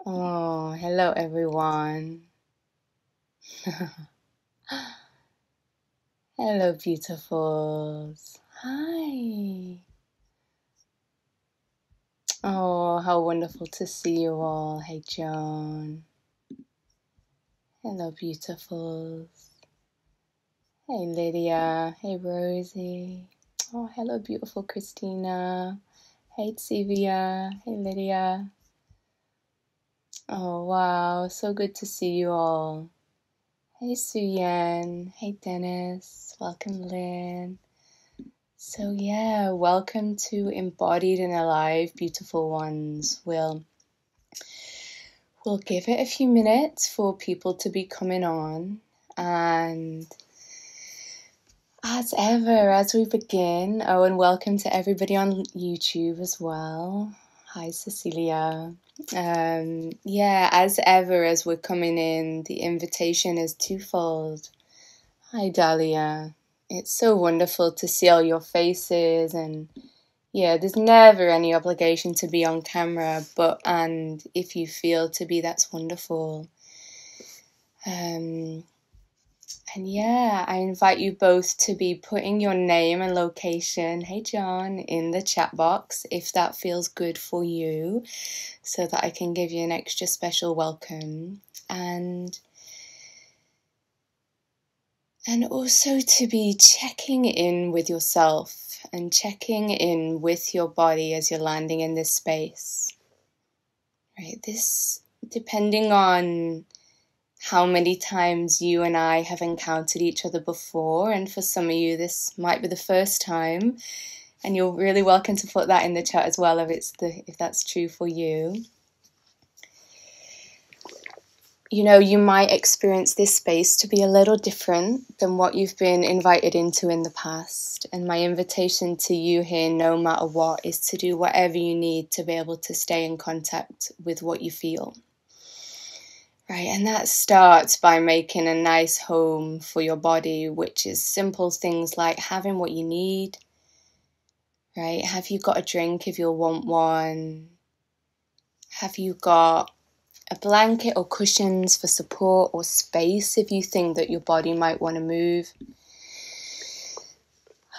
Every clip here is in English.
Oh, hello everyone. Hello, beautifuls. Hi. Oh, how wonderful to see you all. Hey, Joan. Hello, beautifuls. Hey, Lydia. Hey, Rosie. Oh, hello, beautiful Christina. Hey, Sylvia. Hey, Lydia. Oh, wow. So good to see you all. Hey, Suyen. Hey, Dennis. Welcome, Lynn. So yeah, welcome to Embodied and Alive, beautiful ones. We'll give it a few minutes for people to be coming on, and as ever, as we begin, oh, and welcome to everybody on YouTube as well. Hi, Cecilia. Yeah, as ever, as we're coming in, the invitation is twofold. Hi, Dahlia. It's so wonderful to see all your faces, and yeah, there's never any obligation to be on camera, and if you feel to be, that's wonderful. And yeah, I invite you both to be putting your name and location, hey John, in the chat box if that feels good for you, so that I can give you an extra special welcome. And also to be checking in with yourself and checking in with your body as you're landing in this space. Right, this, depending on how many times you and I have encountered each other before, and for some of you this might be the first time, and you're really welcome to put that in the chat as well if that's true for you. You know, you might experience this space to be a little different than what you've been invited into in the past, and my invitation to you here, no matter what, is to do whatever you need to be able to stay in contact with what you feel. Right, and that starts by making a nice home for your body, which is simple things like having what you need. Right, have you got a drink if you'll want one? Have you got a blanket or cushions for support, or space if you think that your body might want to move?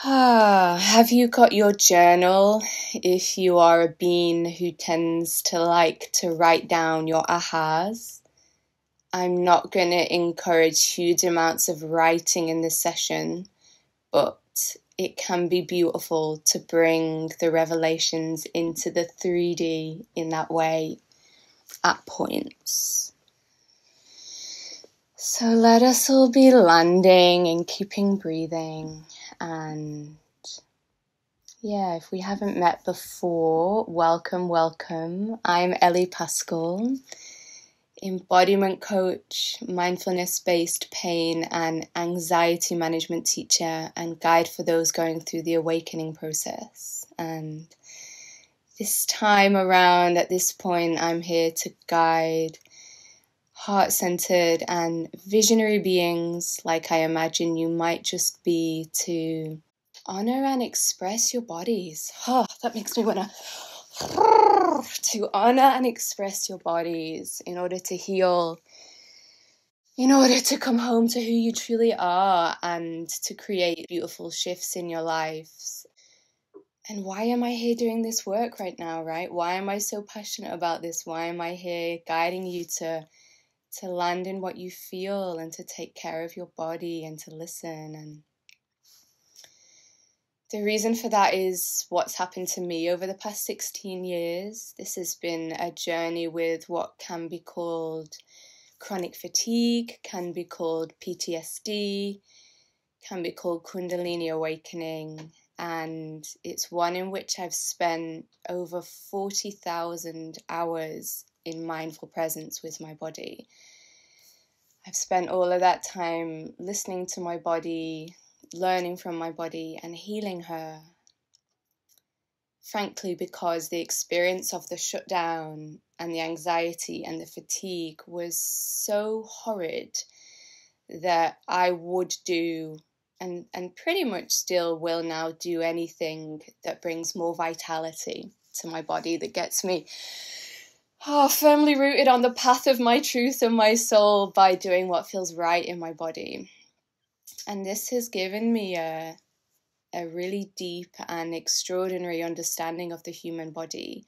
Have you got your journal if you are a being who tends to like to write down your ahas? I'm not going to encourage huge amounts of writing in this session, but it can be beautiful to bring the revelations into the 3D in that way at points. So let us all be landing and keeping breathing. And yeah, if we haven't met before, welcome, welcome. I'm Ellie Paskell, embodiment coach, mindfulness-based pain and anxiety management teacher, and guide for those going through the awakening process. And this time around, at this point, I'm here to guide heart-centered and visionary beings, like I imagine you might just be, to honor and express your bodies. That makes me want to honor and express your bodies in order to heal, in order to come home to who you truly are, and to create beautiful shifts in your lives. And why am I here doing this work right now, right? Why am I so passionate about this? Why am I here guiding you to land in what you feel, and to take care of your body, and to listen? And the reason for that is what's happened to me over the past 16 years. This has been a journey with what can be called chronic fatigue, can be called PTSD, can be called Kundalini awakening, and it's one in which I've spent over 40,000 hours in mindful presence with my body. I've spent all of that time listening to my body, learning from my body, and healing her. Frankly, because the experience of the shutdown and the anxiety and the fatigue was so horrid that I would do, and pretty much still will now do, anything that brings more vitality to my body, that gets me firmly rooted on the path of my truth and my soul by doing what feels right in my body. And this has given me a really deep and extraordinary understanding of the human body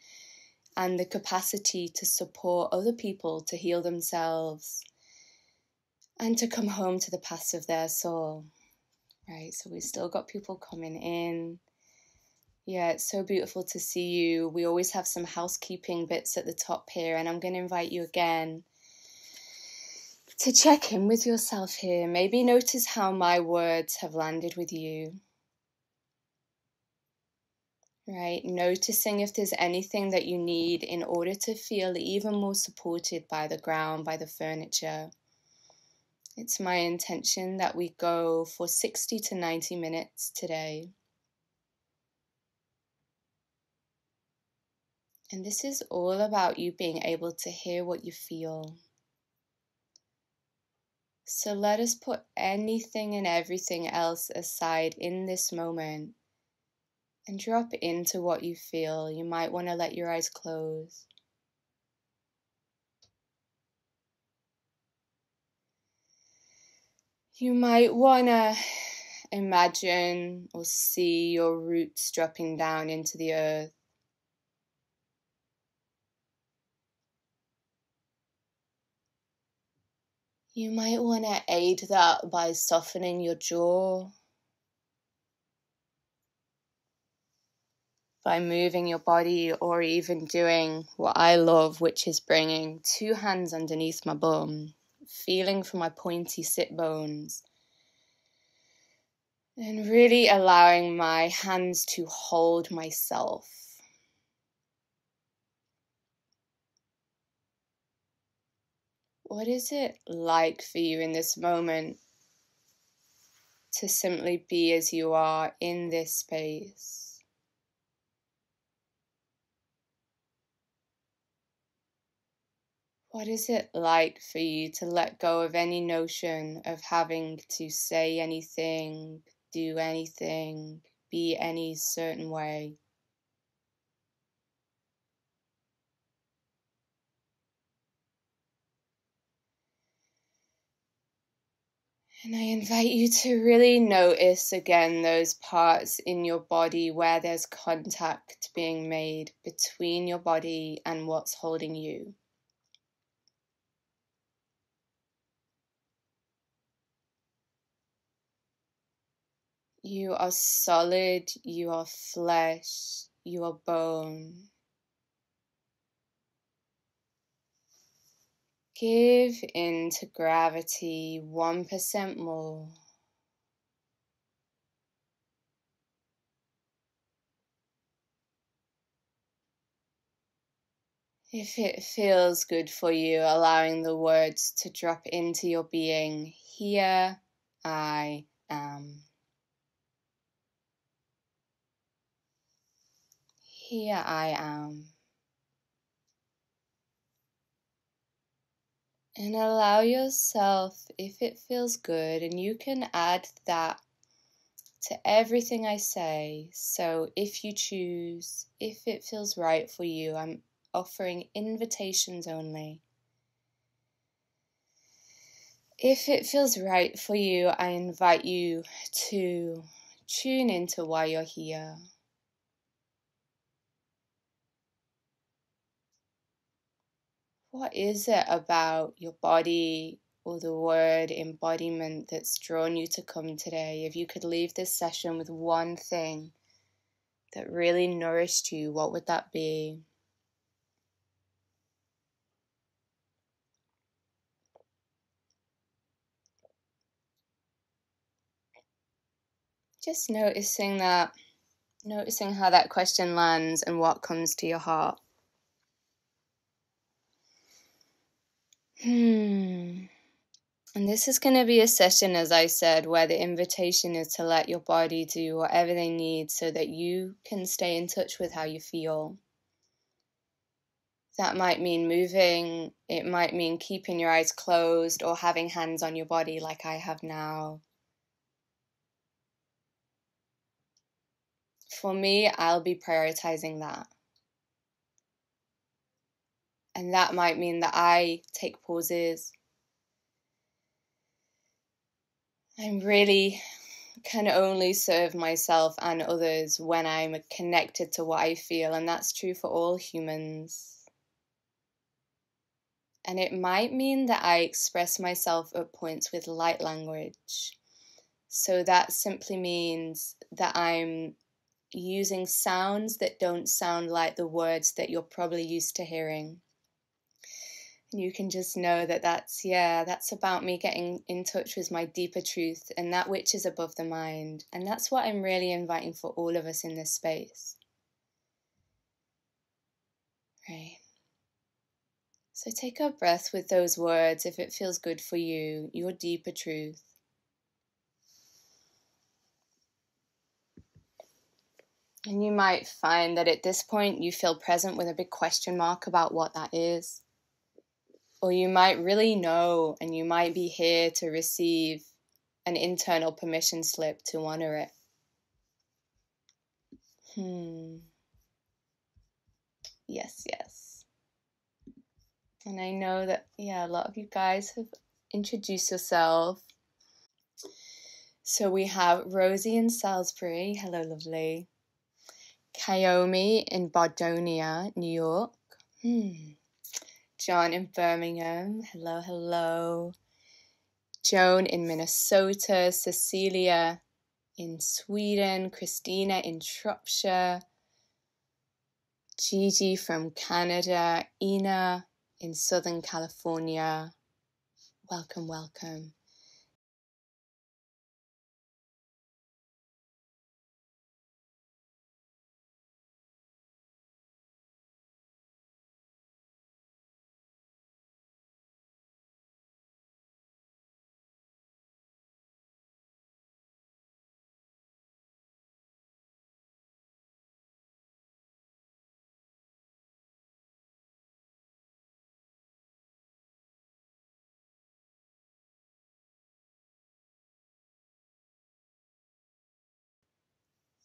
and the capacity to support other people to heal themselves and to come home to the paths of their soul. Right, so we've still got people coming in. Yeah, it's so beautiful to see you. We always have some housekeeping bits at the top here, and I'm going to invite you again to check in with yourself here. Maybe notice how my words have landed with you. Right, noticing if there's anything that you need in order to feel even more supported by the ground, by the furniture. It's my intention that we go for 60 to 90 minutes today. And this is all about you being able to hear what you feel. So let us put anything and everything else aside in this moment and drop into what you feel. You might want to let your eyes close. You might want to imagine or see your roots dropping down into the earth. You might want to aid that by softening your jaw, by moving your body, or even doing what I love, which is bringing 2 hands underneath my bum, feeling for my pointy sit bones, and really allowing my hands to hold myself. What is it like for you in this moment to simply be as you are in this space? What is it like for you to let go of any notion of having to say anything, do anything, be any certain way? And I invite you to really notice again those parts in your body where there's contact being made between your body and what's holding you. You are solid, you are flesh, you are bone. Give in to gravity 1% more. If it feels good for you, allowing the words to drop into your being, here I am. Here I am. And allow yourself, if it feels good, and you can add that to everything I say. So if you choose, if it feels right for you, I'm offering invitations only. If it feels right for you, I invite you to tune into why you're here. What is it about your body or the word embodiment that's drawn you to come today? If you could leave this session with one thing that really nourished you, what would that be? Just noticing that, noticing how that question lands and what comes to your heart. And this is going to be a session, as I said, where the invitation is to let your body do whatever they need so that you can stay in touch with how you feel. That might mean moving, it might mean keeping your eyes closed or having hands on your body like I have now. For me, I'll be prioritizing that. And that might mean that I take pauses. I'm really can only serve myself and others when I'm connected to what I feel, and that's true for all humans. And it might mean that I express myself at points with light language. So that simply means that I'm using sounds that don't sound like the words that you're probably used to hearing. And you can just know that that's about me getting in touch with my deeper truth and that which is above the mind. And that's what I'm really inviting for all of us in this space. Right. So take a breath with those words if it feels good for you, your deeper truth. And you might find that at this point you feel present with a big question mark about what that is. Or you might really know, and you might be here to receive an internal permission slip to honor it. Yes. And I know that, a lot of you guys have introduced yourself. So we have Rosie in Salisbury. Hello, lovely. Kayomi in Bardonia, New York. John in Birmingham. Hello. Joan in Minnesota. Cecilia in Sweden. Christina in Shropshire. Gigi from Canada. Ina in Southern California. Welcome.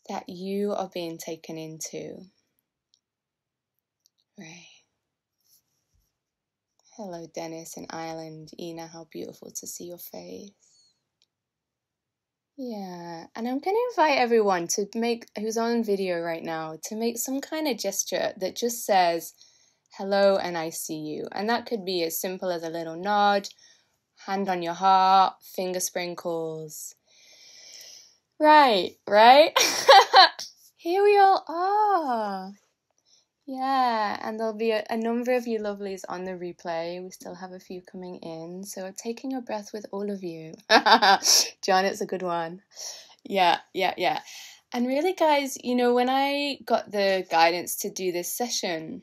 That you are being taken into. Right. Hello, Dennis in Ireland. Ina, how beautiful to see your face. Yeah, and I'm going to invite everyone who's on video right now to make some kind of gesture that just says, hello and I see you. And that could be as simple as a little nod, hand on your heart, finger sprinkles. Right? Here we all are. Yeah, and there'll be a number of you lovelies on the replay. We still have a few coming in. So taking a breath with all of you. John, it's a good one. Yeah. And really, guys, when I got the guidance to do this session,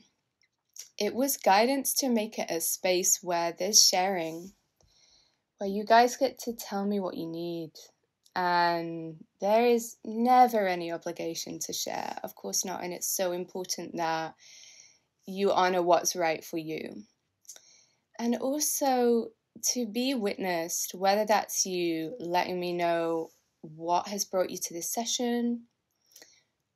it was guidance to make it a space where there's sharing, where you guys get to tell me what you need. And there is never any obligation to share, of course not. And it's so important that you honor what's right for you. And also to be witnessed, whether that's you letting me know what has brought you to this session,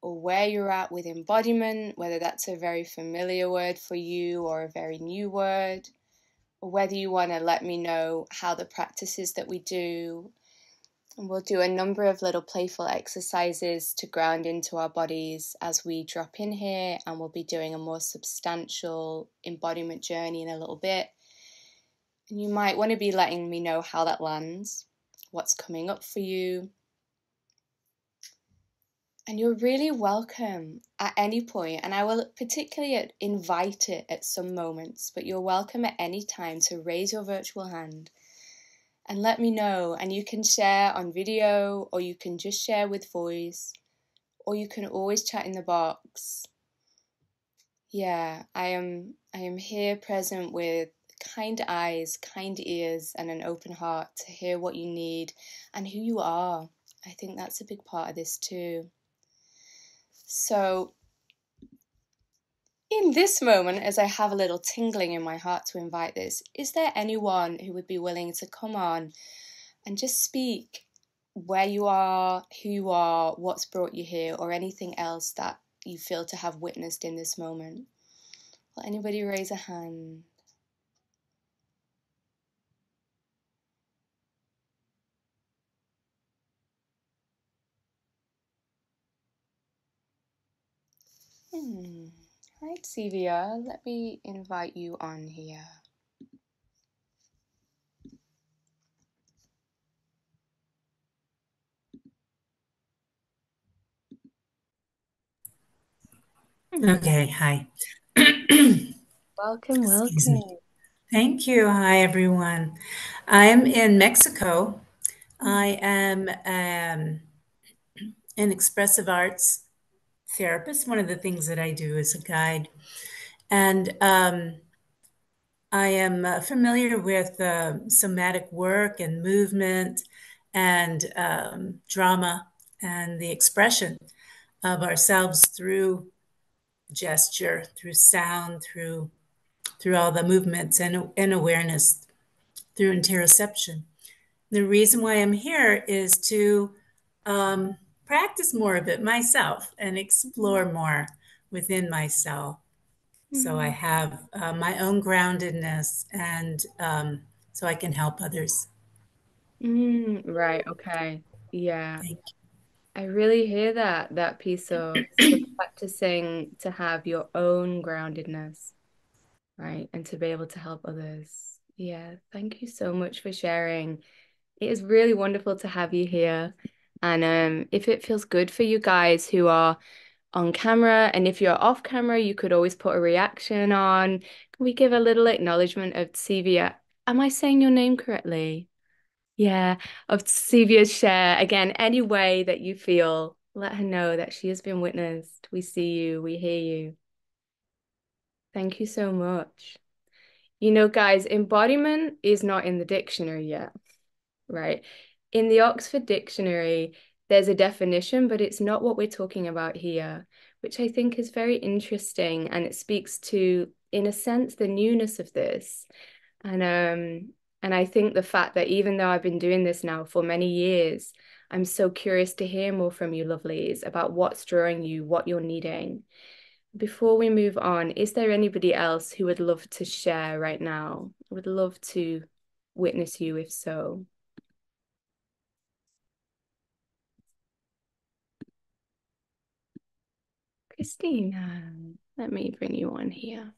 or where you're at with embodiment, whether that's a very familiar word for you or a very new word, or whether you want to let me know how the practices that we do. And we'll do a number of little playful exercises to ground into our bodies as we drop in here, and we'll be doing a more substantial embodiment journey in a little bit. And you might want to be letting me know how that lands, what's coming up for you. And you're really welcome at any point, and I will particularly invite it at some moments, but you're welcome at any time to raise your virtual hand and let me know. And you can share on video, or you can just share with voice, or you can always chat in the box. Yeah, I am here present with kind eyes, kind ears, and an open heart to hear what you need and who you are. I think that's a big part of this too. So in this moment, as I have a little tingling in my heart to invite this, is there anyone who would be willing to come on and just speak where you are, who you are, what's brought you here, or anything else that you feel to have witnessed in this moment? Will anybody raise a hand? Right, Sevia, let me invite you on here. Okay, hi. Welcome, Excuse me. welcome. Thank you. Hi, everyone. I am in Mexico. I am an expressive arts therapist. One of the things that I do is a guide. And I am familiar with somatic work and movement and drama and the expression of ourselves through gesture, through sound, through all the movements and awareness through interoception. The reason why I'm here is to practice more of it myself and explore more within myself. So I have my own groundedness, and so I can help others. Right, okay. Yeah. Thank I really hear that piece of sort of practicing to have your own groundedness, right? And to be able to help others. Yeah, thank you so much for sharing. It is really wonderful to have you here. And if it feels good for you guys who are on camera, and if you're off camera, you could always put a reaction on. Can we give a little acknowledgement of Sevia? Am I saying your name correctly? Yeah, of Sevia's share. Again, any way that you feel, let her know that she has been witnessed. We see you, we hear you. Thank you so much. You know, guys, embodiment is not in the dictionary yet, right? In the Oxford Dictionary, there's a definition, but it's not what we're talking about here, which I think is very interesting. And it speaks to, in a sense, the newness of this. And I think the fact that even though I've been doing this now for many years, I'm so curious to hear more from you, lovelies, about what's drawing you, what you're needing. Before we move on, is there anybody else who would love to share right now? Would love to witness you if so. Christina, let me bring you on here.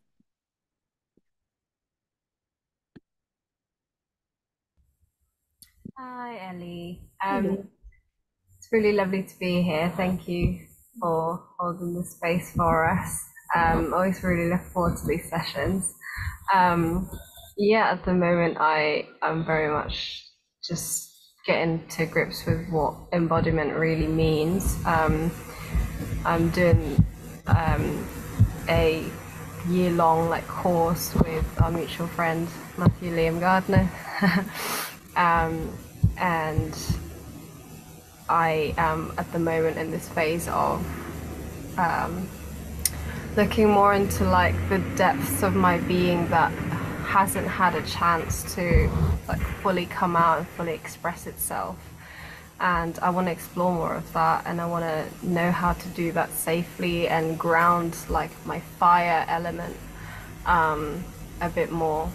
Hi, Ellie. Hello. It's really lovely to be here. Thank you for holding the space for us. Always really look forward to these sessions. Um, yeah, at the moment, I'm very much just getting to grips with what embodiment really means. I'm doing a year-long course with our mutual friend Matthew Liam Gardner. um, and I am at the moment in this phase of looking more into the depths of my being that hasn't had a chance to fully come out and fully express itself. And I want to explore more of that, and I want to know how to do that safely and ground my fire element a bit more,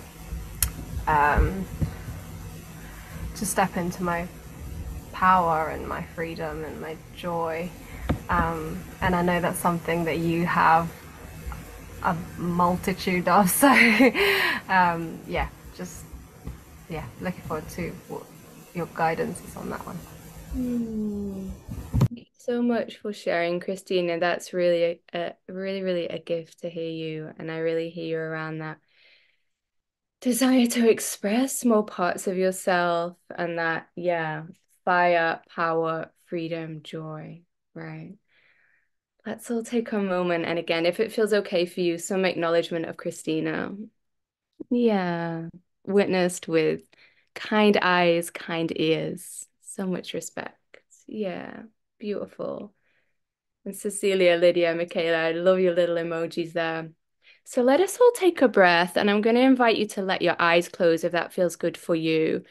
to step into my power and my freedom and my joy. And I know that's something that you have a multitude of. So, yeah, just, yeah, looking forward to what your guidance is on that one. Thank you so much for sharing, Christina. That's really really a gift to hear you, and I really hear you around that desire to express more parts of yourself and that, yeah, fire, power, freedom, joy, right? Let's all take a moment. And again, if it feels okay for you, some acknowledgement of Christina. Yeah, witnessed with kind eyes, kind ears, so much respect. Yeah, beautiful. And Cecilia, Lydia, Michaela, I love your little emojis there. So let us all take a breath, and I'm going to invite you to let your eyes close if that feels good for you.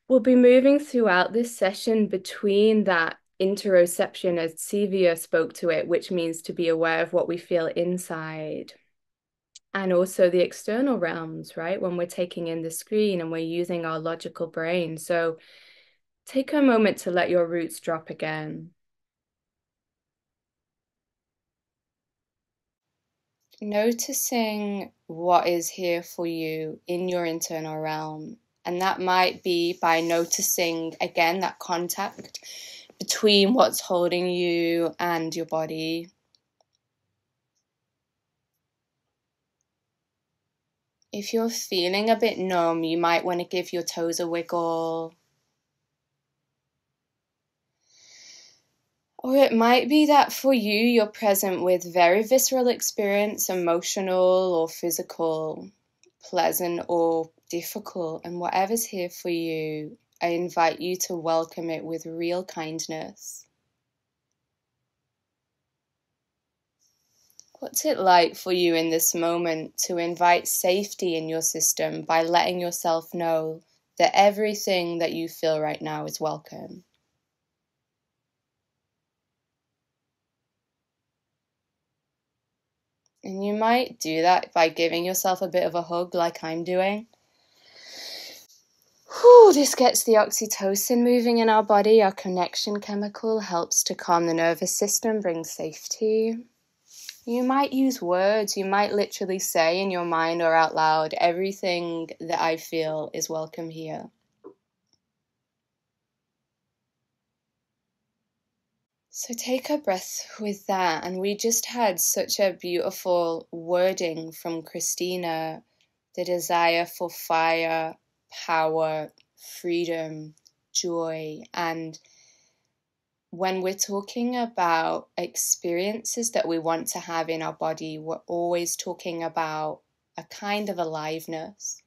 We'll be moving throughout this session between that interoception, as Sevia spoke to it, which means to be aware of what we feel inside, and also the external realms, right? When we're taking in the screen and we're using our logical brain. So take a moment to let your roots drop again. Noticing what is here for you in your internal realm. And that might be by noticing, again, that contact between what's holding you and your body. If you're feeling a bit numb, you might want to give your toes a wiggle. Or it might be that for you, you're present with very visceral experience, emotional or physical, pleasant or difficult. And whatever's here for you, I invite you to welcome it with real kindness. What's it like for you in this moment to invite safety in your system by letting yourself know that everything that you feel right now is welcome? And you might do that by giving yourself a bit of a hug like I'm doing. Whew, this gets the oxytocin moving in our body. Our connection chemical helps to calm the nervous system, brings safety. You might use words. You might literally say in your mind or out loud, everything that I feel is welcome here. So take a breath with that. And we just had such a beautiful wording from Christina, the desire for fire, power, freedom, joy. And when we're talking about experiences that we want to have in our body, we're always talking about a kind of aliveness.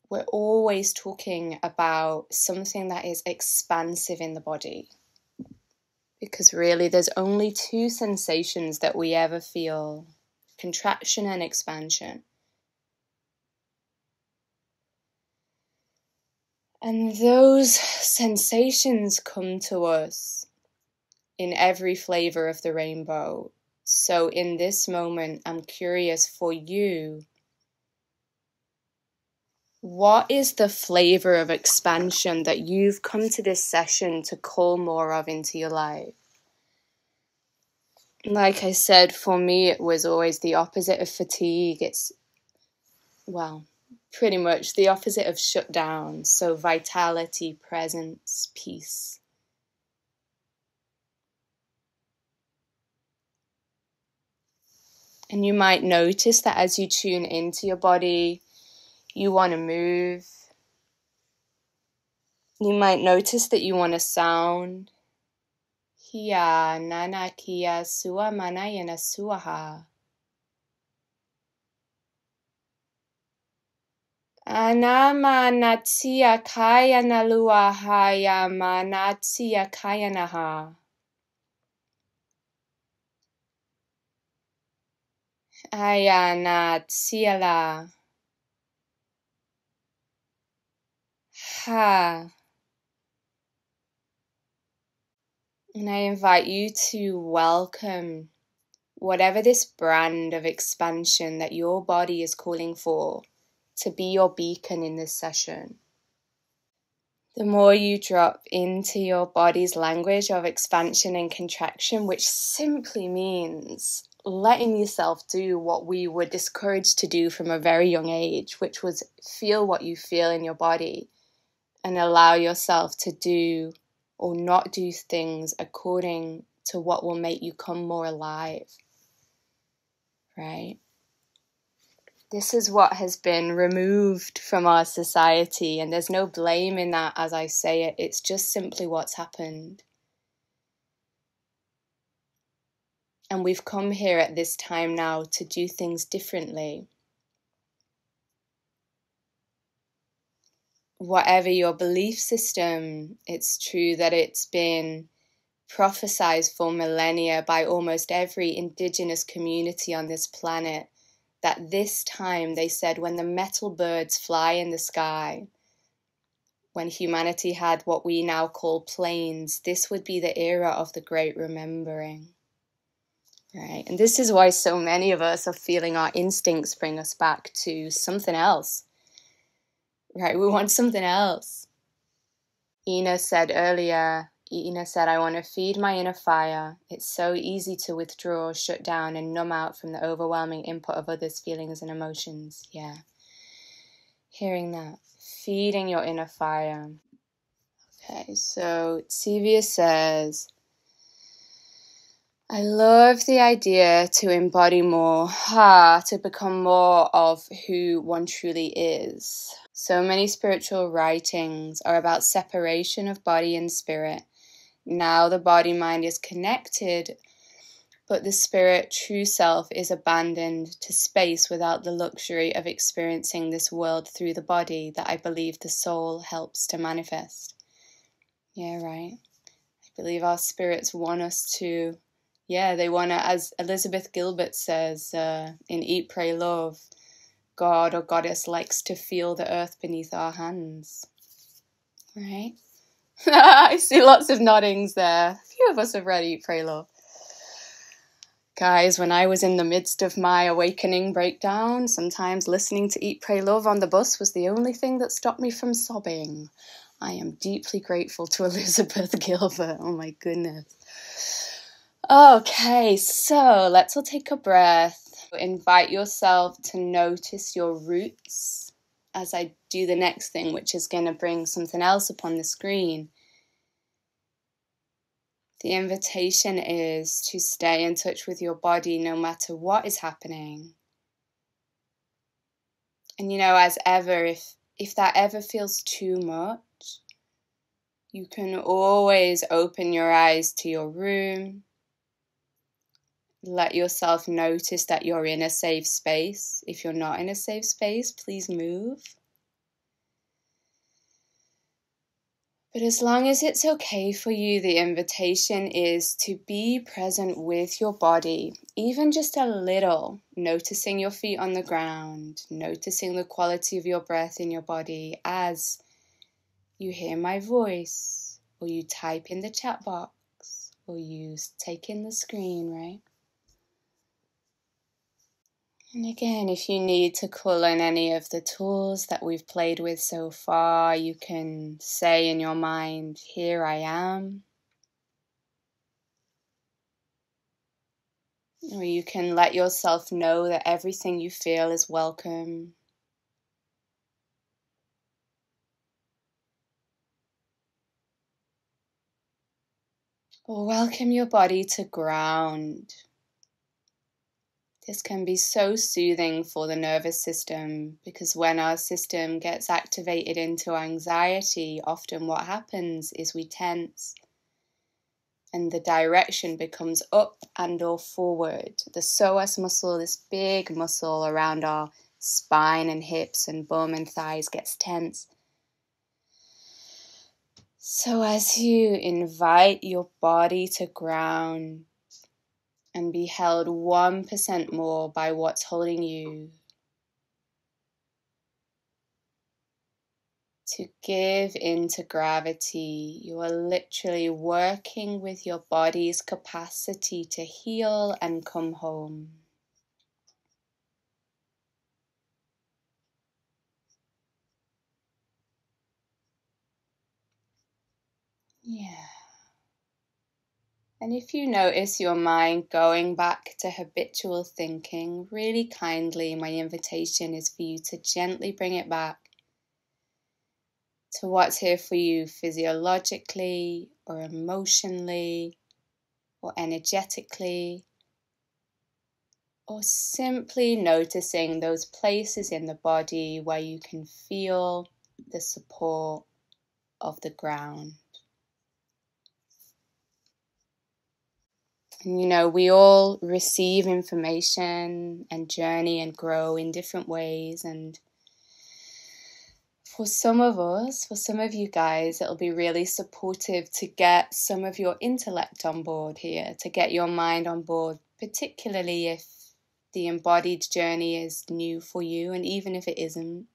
We're always talking about something that is expansive in the body. Because really, there's only two sensations that we ever feel: contraction and expansion. And those sensations come to us in every flavor of the rainbow. So in this moment, I'm curious for you, what is the flavor of expansion that you've come to this session to call more of into your life? Like I said, for me, it was always the opposite of fatigue. It's, well, pretty much the opposite of shutdown. So vitality, presence, peace. And you might notice that as you tune into your body, you want to move. You might notice that you want to sound. Hia nana kia sua mana yana suaha. Anama natsia kaya nalua haya ma natsia kaya naha. Aya natsia la. Ha. And I invite you to welcome whatever this brand of expansion that your body is calling for to be your beacon in this session. The more you drop into your body's language of expansion and contraction, which simply means letting yourself do what we were discouraged to do from a very young age, which was feel what you feel in your body and allow yourself to do or not do things according to what will make you come more alive, right? This is what has been removed from our society, and there's no blame in that as I say it. It's just simply what's happened. And we've come here at this time now to do things differently. Whatever your belief system, it's true that it's been prophesied for millennia by almost every indigenous community on this planet that this time, they said, when the metal birds fly in the sky, when humanity had what we now call planes, this would be the era of the great remembering, right? And this is why so many of us are feeling our instincts bring us back to something else, right? We want something else. Ina said, I want to feed my inner fire. It's so easy to withdraw, shut down, and numb out from the overwhelming input of others' feelings and emotions. Yeah. Hearing that. Feeding your inner fire. Okay, so Sivia says, I love the idea to embody more, to become more of who one truly is. So many spiritual writings are about separation of body and spirit. Now the body-mind is connected, but the spirit, true self, is abandoned to space without the luxury of experiencing this world through the body that I believe the soul helps to manifest. Yeah, right. I believe our spirits want us to, they want to, as Elizabeth Gilbert says in Eat, Pray, Love, God or Goddess likes to feel the earth beneath our hands. Right? I see lots of noddings there. A few of us have read Eat, Pray, Love. Guys, when I was in the midst of my awakening breakdown, sometimes listening to Eat, Pray, Love on the bus was the only thing that stopped me from sobbing. I am deeply grateful to Elizabeth Gilbert. Oh my goodness. Okay, so let's all take a breath. Invite yourself to notice your roots as I do the next thing, which is going to bring something else up on the screen. The invitation is to stay in touch with your body no matter what is happening. And as ever, if that ever feels too much, you can always open your eyes to your room. Let yourself notice that you're in a safe space. If you're not in a safe space, please move. But as long as it's okay for you, the invitation is to be present with your body, even just a little, noticing your feet on the ground, noticing the quality of your breath in your body as you hear my voice, or you type in the chat box, or you take in the screen, right? And again, if you need to call in any of the tools that we've played with so far, you can say in your mind, here I am. Or you can let yourself know that everything you feel is welcome. Or welcome your body to ground. This can be so soothing for the nervous system because when our system gets activated into anxiety, often what happens is we tense and the direction becomes up and or forward. The psoas muscle, this big muscle around our spine and hips and bum and thighs, gets tense. So as you invite your body to ground, and be held 1% more by what's holding you, to give into gravity, you are literally working with your body's capacity to heal and come home. Yeah. And if you notice your mind going back to habitual thinking, really kindly, my invitation is for you to gently bring it back to what's here for you physiologically or emotionally or energetically, or simply noticing those places in the body where you can feel the support of the ground. And we all receive information and journey and grow in different ways, and for some of us, for some of you guys, it'll be really supportive to get some of your intellect on board here, to get your mind on board, particularly if the embodied journey is new for you, and even if it isn't.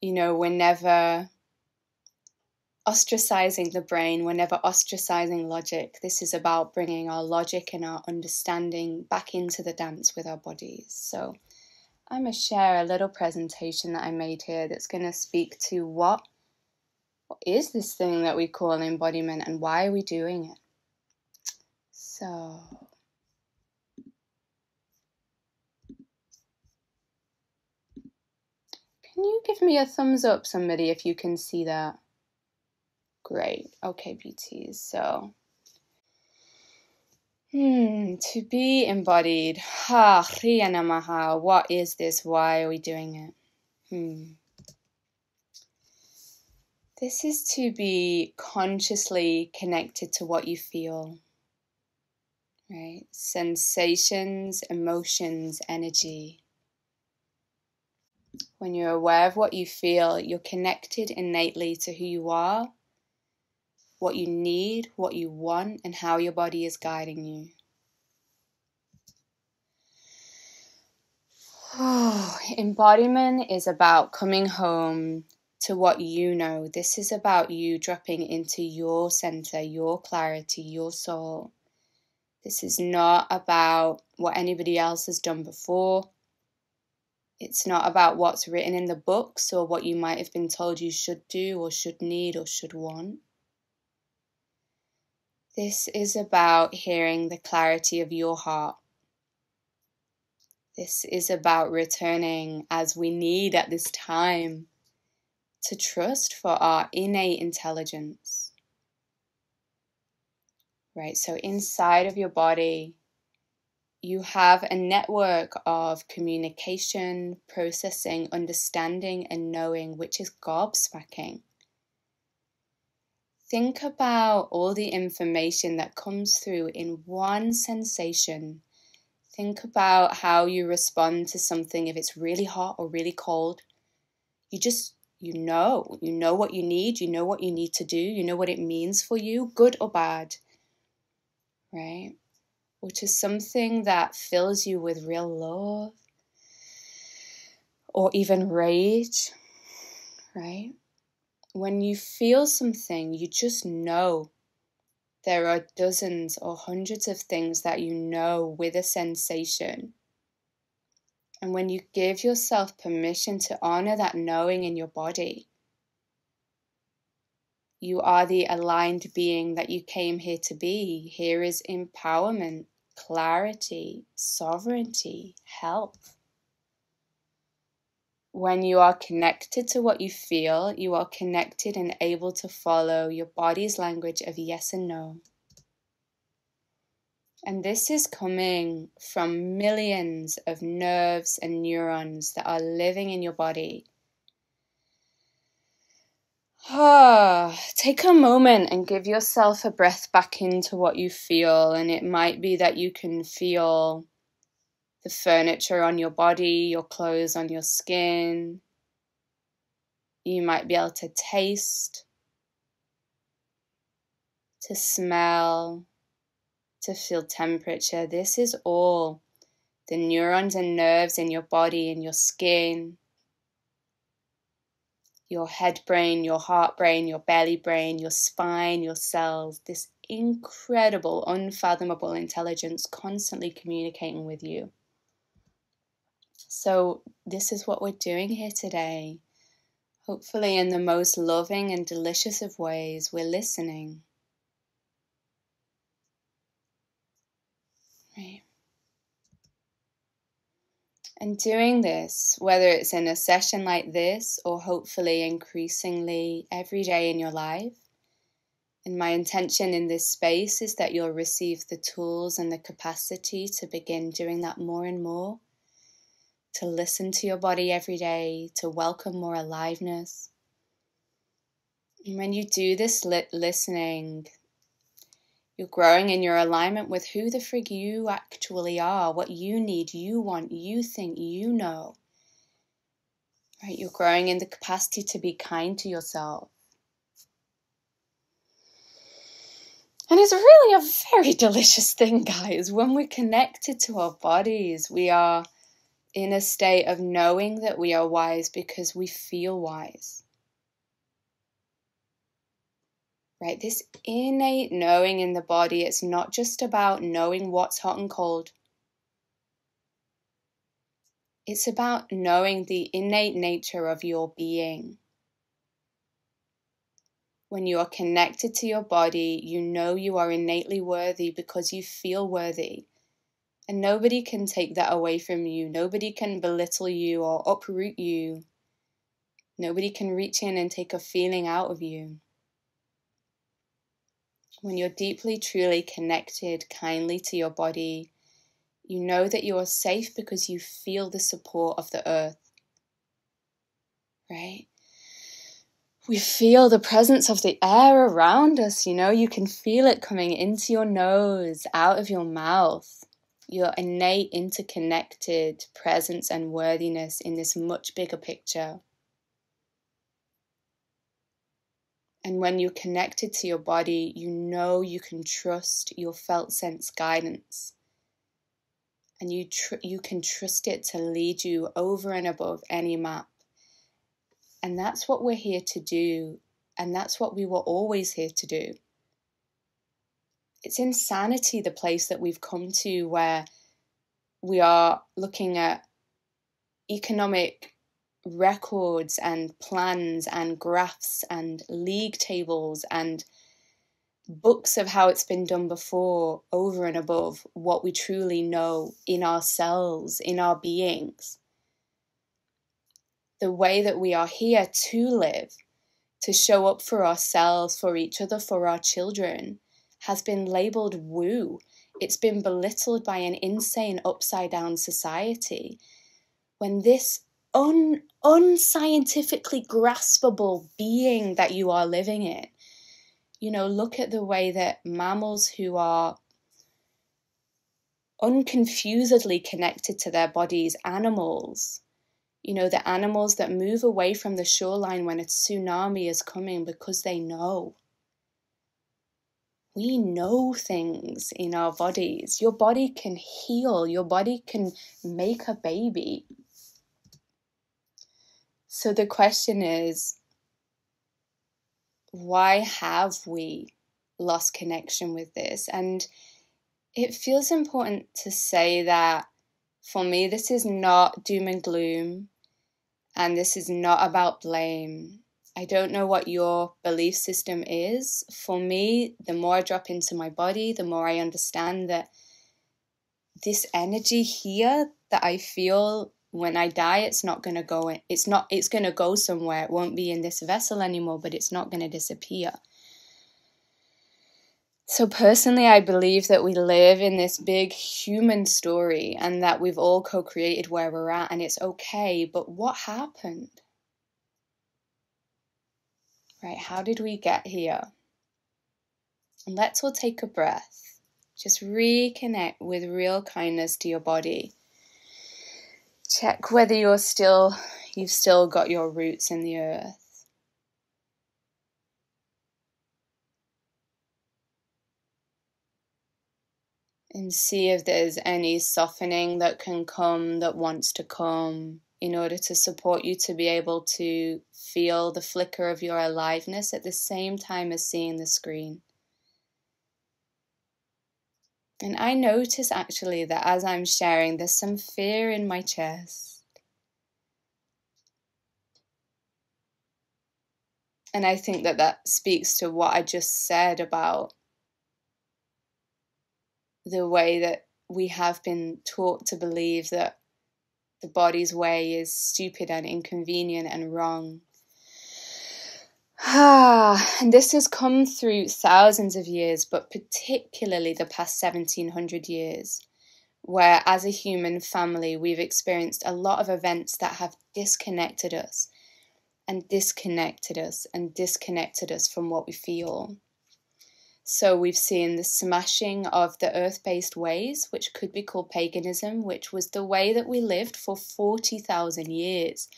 We're never ostracizing the brain. We're never ostracizing logic. This is about bringing our logic and our understanding back into the dance with our bodies. So I'm going to share a little presentation that I made here that's going to speak to what is this thing that we call embodiment and why are we doing it? So can you give me a thumbs up, somebody, if you can see that? Great. Okay, beauties. So, to be embodied. Kriya Namaha. What is this? Why are we doing it? This is to be consciously connected to what you feel, right? Sensations, emotions, energy. When you're aware of what you feel, you're connected innately to who you are, what you need, what you want, and how your body is guiding you. Embodiment is about coming home to what you know. This is about you dropping into your center, your clarity, your soul. This is not about what anybody else has done before. It's not about what's written in the books or what you might have been told you should do or should need or should want. This is about hearing the clarity of your heart. This is about returning, as we need at this time, to trust for our innate intelligence. Right, so inside of your body, you have a network of communication, processing, understanding, and knowing, which is gobsmacking. Think about all the information that comes through in one sensation. Think about how you respond to something if it's really hot or really cold. You know what you need, you know what you need to do, you know what it means for you, good or bad, right? Which is something that fills you with real love or even rage, right? When you feel something, you just know. There are dozens or hundreds of things that you know with a sensation. And when you give yourself permission to honor that knowing in your body, you are the aligned being that you came here to be. Here is empowerment, clarity, sovereignty, health. When you are connected to what you feel, you are connected and able to follow your body's language of yes and no. And this is coming from millions of nerves and neurons that are living in your body. Take a moment and give yourself a breath back into what you feel. And it might be that you can feel the furniture on your body, your clothes on your skin. You might be able to taste, to smell, to feel temperature. This is all the neurons and nerves in your body, in your skin, your head brain, your heart brain, your belly brain, your spine, your cells, this incredible, unfathomable intelligence constantly communicating with you. So this is what we're doing here today. Hopefully in the most loving and delicious of ways, we're listening. Right. And doing this, whether it's in a session like this or hopefully increasingly every day in your life, and my intention in this space is that you'll receive the tools and the capacity to begin doing that more and more, to listen to your body every day, to welcome more aliveness. And when you do this listening, you're growing in your alignment with who the frig you actually are, what you need, you want, you think, you know. Right? You're growing in the capacity to be kind to yourself. And it's really a very delicious thing, guys. When we're connected to our bodies, we are in a state of knowing that we are wise because we feel wise. right? This innate knowing in the body, it's not just about knowing what's hot and cold. It's about knowing the innate nature of your being. When you are connected to your body, you know you are innately worthy because you feel worthy. And nobody can take that away from you. Nobody can belittle you or uproot you. Nobody can reach in and take a feeling out of you. When you're deeply, truly connected kindly to your body, you know that you are safe because you feel the support of the earth, right? We feel the presence of the air around us, you can feel it coming into your nose, out of your mouth. Your innate interconnected presence and worthiness in this much bigger picture. And when you're connected to your body, you know you can trust your felt sense guidance. And you can trust it to lead you over and above any map. And that's what we're here to do. And that's what we were always here to do. It's insanity, the place that we've come to, where we are looking at economic records and plans and graphs and league tables and books of how it's been done before, over and above what we truly know in ourselves, in our beings. The way that we are here to live, to show up for ourselves, for each other, for our children, has been labeled woo. It's been belittled by an insane upside down society. When this unscientifically graspable being that you are living in, look at the way that mammals who are unconfusedly connected to their bodies, animals, the animals that move away from the shoreline when a tsunami is coming because they know. We know things in our bodies. Your body can heal. Your body can make a baby. So the question is, why have we lost connection with this? And it feels important to say that for me, this is not doom and gloom, and this is not about blame. I don't know what your belief system is. For me, the more I drop into my body, the more I understand that this energy here that I feel when I die, it's not going to go. It's going to go somewhere. It won't be in this vessel anymore, but it's not going to disappear. So personally, I believe that we live in this big human story and that we've all co-created where we're at, and it's okay. But what happened? Right? How did we get here? And let's all take a breath. Just reconnect with real kindness to your body. Check whether you've still got your roots in the earth. And see if there's any softening that can come, that wants to come, in order to support you to be able to feel the flicker of your aliveness at the same time as seeing the screen. And I notice actually that as I'm sharing, there's some fear in my chest. And I think that speaks to what I just said about the way that we have been taught to believe that the body's way is stupid and inconvenient and wrong. And this has come through thousands of years, but particularly the past 1700 years, where as a human family, we've experienced a lot of events that have disconnected us and disconnected us and disconnected us from what we feel. So we've seen the smashing of the earth-based ways, which could be called paganism, which was the way that we lived for 40,000 years,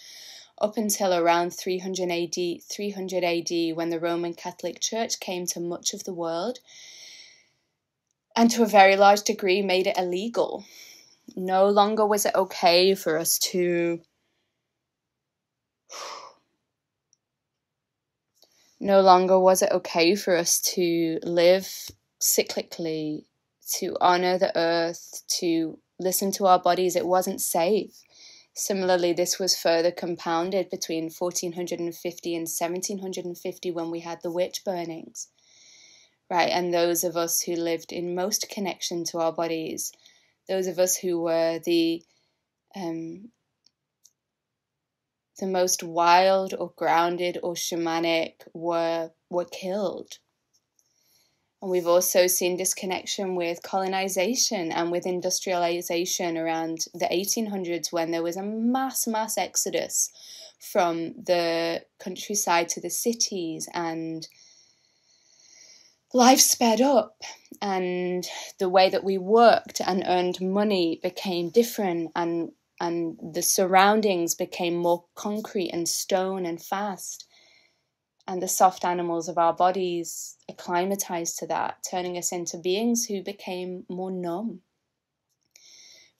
up until around 300 AD, when the Roman Catholic Church came to much of the world and to a very large degree made it illegal. No longer was it okay for us to No longer was it okay for us to live cyclically, to honor the earth, to listen to our bodies. It wasn't safe. Similarly, this was further compounded between 1450 and 1750 when we had the witch burnings, right? And those of us who lived in most connection to our bodies, those of us who were the most wild or grounded or shamanic were killed. And we've also seen disconnection with colonization and with industrialization around the 1800s, when there was a mass exodus from the countryside to the cities, and life sped up, and the way that we worked and earned money became different, and the surroundings became more concrete and stone and fast. And the soft animals of our bodies acclimatized to that, turning us into beings who became more numb.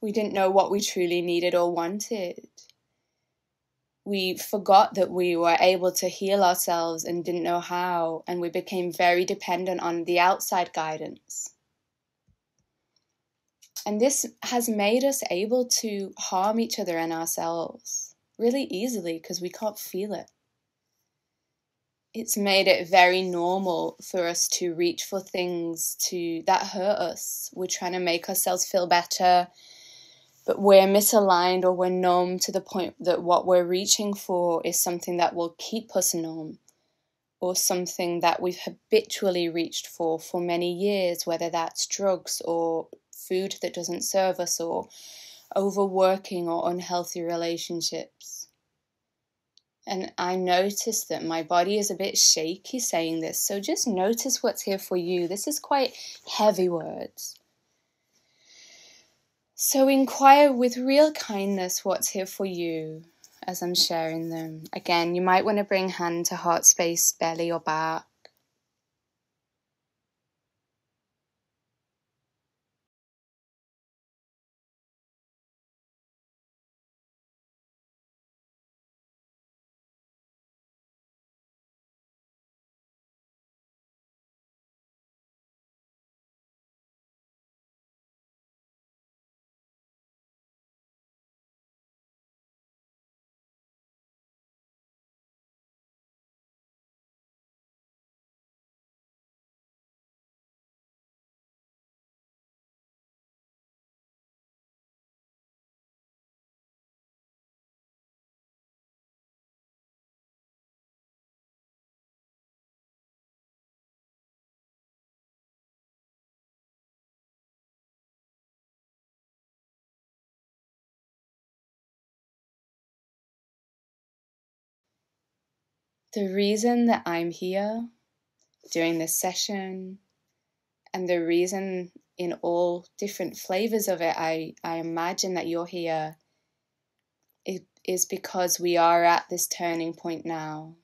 We didn't know what we truly needed or wanted. We forgot that we were able to heal ourselves and didn't know how, and we became very dependent on the outside guidance. And this has made us able to harm each other and ourselves really easily because we can't feel it. It's made it very normal for us to reach for things that hurt us. We're trying to make ourselves feel better, but we're misaligned or we're numb to the point that what we're reaching for is something that will keep us numb, or something that we've habitually reached for many years, whether that's drugs or food that doesn't serve us, or overworking or unhealthy relationships. And I noticed that my body is a bit shaky saying this, so just notice what's here for you. This is quite heavy words. So inquire with real kindness what's here for you as I'm sharing them. Again, you might want to bring hand to heart space, belly or back. The reason that I'm here during this session, and the reason in all different flavors of it, I imagine that you're here, it is because we are at this turning point now,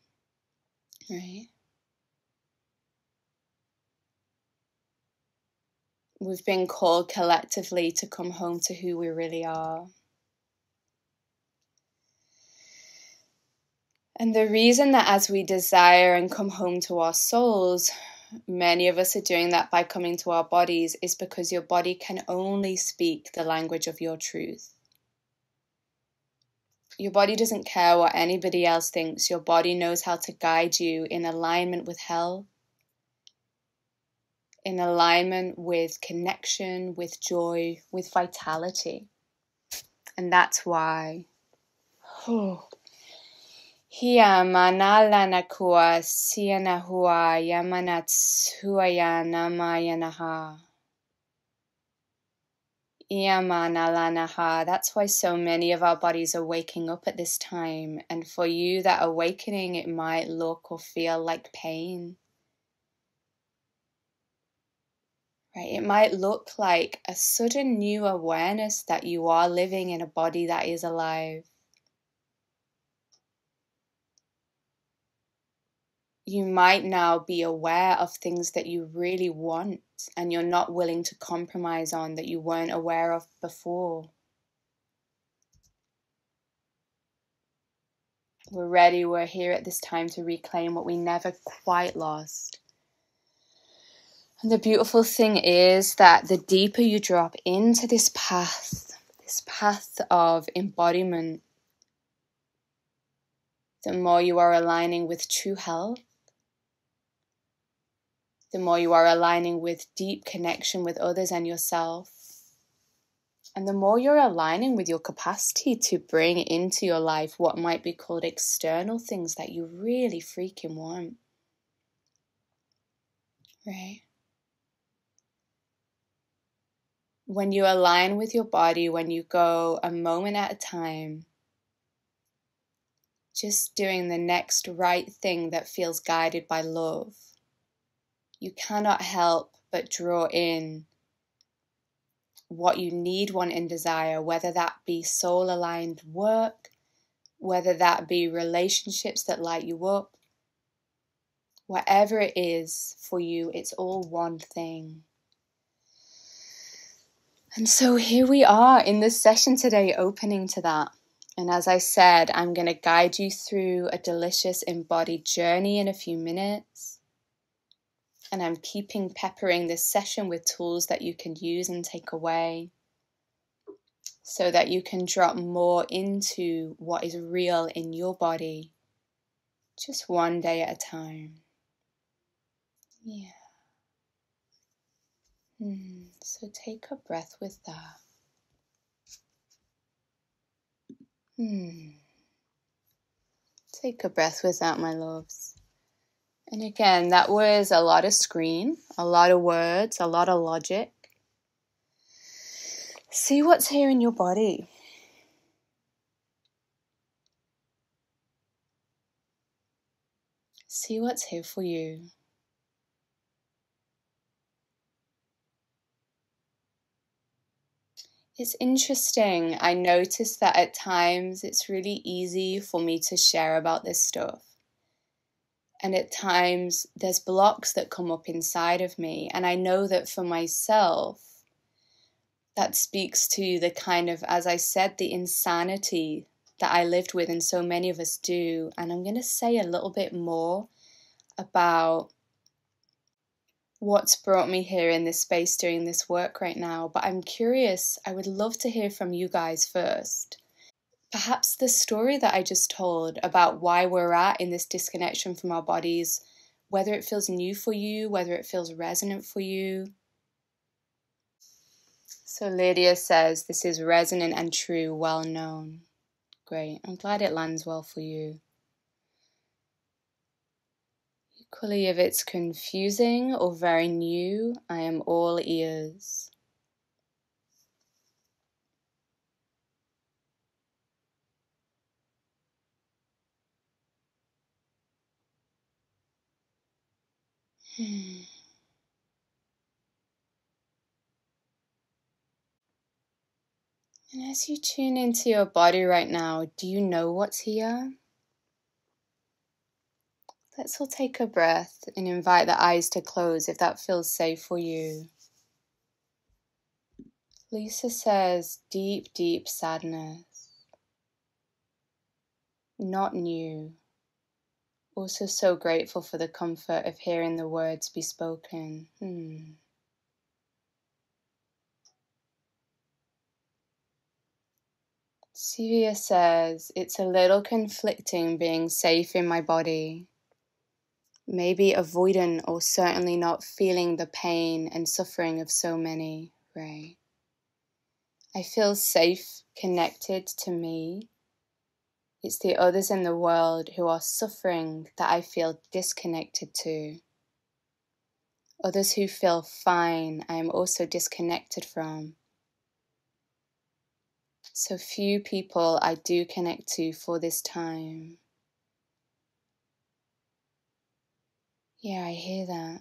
right? We've been called collectively to come home to who we really are. And the reason that as we desire and come home to our souls, many of us are doing that by coming to our bodies, is because your body can only speak the language of your truth. Your body doesn't care what anybody else thinks. Your body knows how to guide you in alignment with health, in alignment with connection, with joy, with vitality. And that's why. Hia manala nakua siana hua yamanatsuaya namayanaha. That's why so many of our bodies are waking up at this time. And for you, that awakening, it might look or feel like pain. Right? It might look like a sudden new awareness that you are living in a body that is alive. You might now be aware of things that you really want and you're not willing to compromise on, that you weren't aware of before. We're ready, we're here at this time to reclaim what we never quite lost. And the beautiful thing is that the deeper you drop into this path of embodiment, the more you are aligning with true health, the more you are aligning with deep connection with others and yourself, and the more you're aligning with your capacity to bring into your life what might be called external things that you really freaking want. Right? When you align with your body, when you go a moment at a time, just doing the next right thing that feels guided by love, you cannot help but draw in what you need, want, and desire, whether that be soul-aligned work, whether that be relationships that light you up, whatever it is for you, it's all one thing. And so here we are in this session today, opening to that. And as I said, I'm going to guide you through a delicious embodied journey in a few minutes. And I'm peppering this session with tools that you can use and take away so that you can drop more into what is real in your body, just one day at a time. Yeah. So take a breath with that. Take a breath with that, my loves. And again, that was a lot of screen, a lot of words, a lot of logic. See what's here in your body. See what's here for you. It's interesting. I noticed that at times it's really easy for me to share about this stuff. And at times there's blocks that come up inside of me. And I know that for myself, that speaks to the kind of, as I said, the insanity that I lived with, and so many of us do. And I'm going to say a little bit more about what's brought me here in this space doing this work right now. But I'm curious, I would love to hear from you guys first. Perhaps the story that I just told about why we're at in this disconnection from our bodies, whether it feels new for you, whether it feels resonant for you. So Lydia says, this is resonant and true, well known. Great, I'm glad it lands well for you. Equally, if it's confusing or very new, I am all ears. And as you tune into your body right now, do you know what's here? Let's all take a breath and invite the eyes to close if that feels safe for you. Lisa says, deep, deep sadness. Not new. Also so grateful for the comfort of hearing the words be spoken. Sylvia says, it's a little conflicting being safe in my body. Maybe avoidant or certainly not feeling the pain and suffering of so many, right? I feel safe, connected to me. It's the others in the world who are suffering that I feel disconnected to. Others who feel fine, I am also disconnected from. So few people I do connect to for this time. Yeah, I hear that.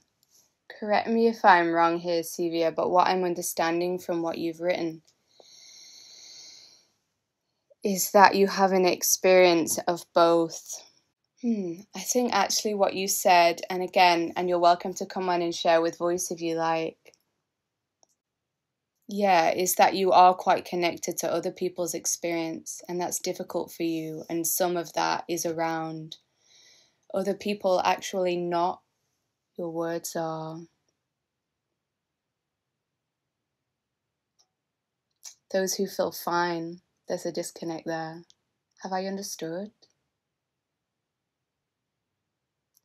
Correct me if I'm wrong here, Sylvia, but what I'm understanding from what you've written is that you have an experience of both. I think actually what you said, and again, and you're welcome to come on and share with voice if you like, yeah, is that you are quite connected to other people's experience, and that's difficult for you. And some of that is around other people actually not, your words are, those who feel fine. There's a disconnect there. Have I understood?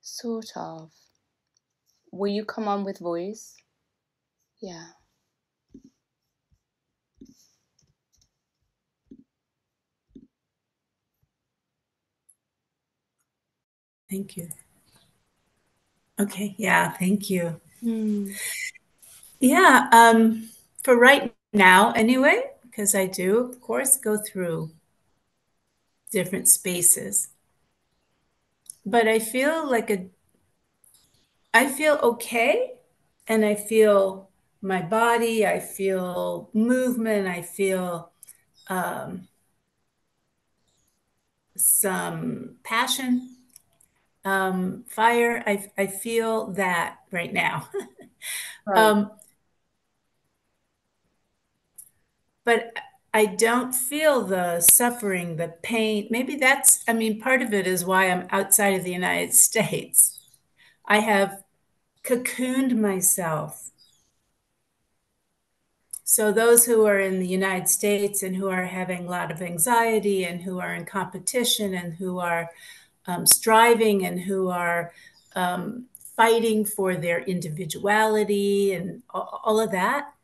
Sort of. Will you come on with voice? Yeah. Thank you. Okay, yeah, thank you. Yeah, for right now anyway, because I do, of course, go through different spaces. But I feel I feel okay, and I feel my body, I feel movement, I feel some passion, fire. I feel that right now. Right. But I don't feel the suffering, the pain. Maybe that's, I mean, part of it is why I'm outside of the United States. I have cocooned myself. So those who are in the United States and who are having a lot of anxiety and who are in competition and who are striving and who are fighting for their individuality and all of that,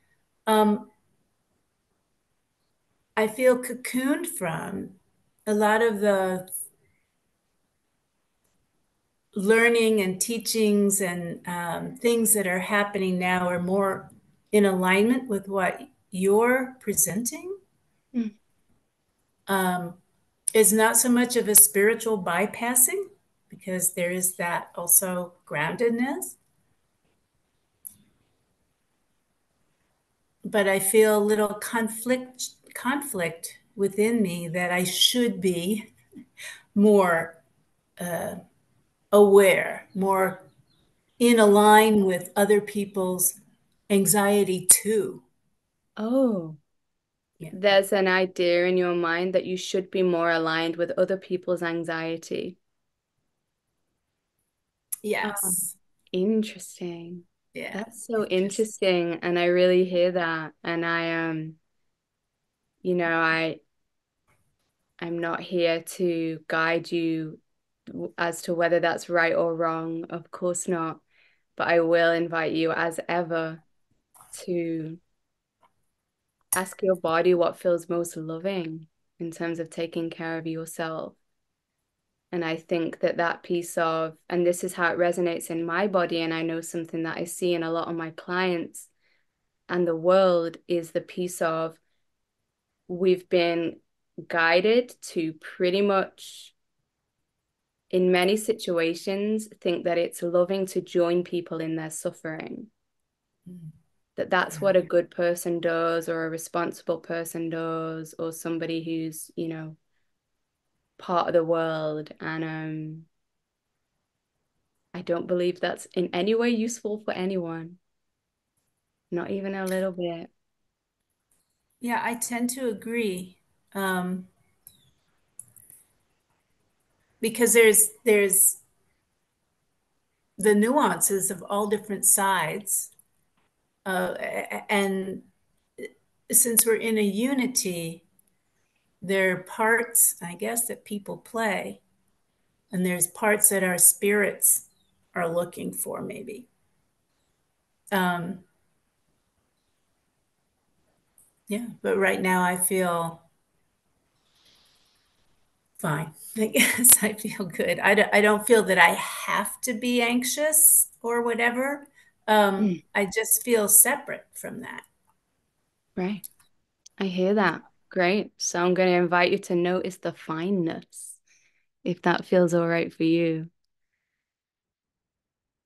I feel cocooned from a lot of the learning and teachings and things that are happening now are more in alignment with what you're presenting. Is not so much of a spiritual bypassing, because there is that also groundedness. But I feel a little conflict within me that I should be more aware, more in align with other people's anxiety too. Oh, Yeah. there's an idea in your mind that you should be more aligned with other people's anxiety. Yes. Interesting. Yeah. That's so interesting. And I really hear that. And you know, I'm not here to guide you as to whether that's right or wrong. Of course not. But I will invite you, as ever, to ask your body what feels most loving in terms of taking care of yourself. And I think that that piece of, and this is how it resonates in my body, and I know something that I see in a lot of my clients and the world, is the piece of we've been guided to pretty much, in many situations, think that it's loving to join people in their suffering. That that's what a good person does, or a responsible person does, or somebody who's, part of the world. And I don't believe that's in any way useful for anyone, not even a little bit. Yeah, I tend to agree. Because there's the nuances of all different sides. And since we're in a unity, there are parts, I guess, that people play, and there's parts that our spirits are looking for, maybe. Yeah, but right now I feel fine. I guess I feel good. I don't feel that I have to be anxious or whatever. I just feel separate from that. Right. I hear that. Great. So I'm going to invite you to notice the fineness, if that feels all right for you.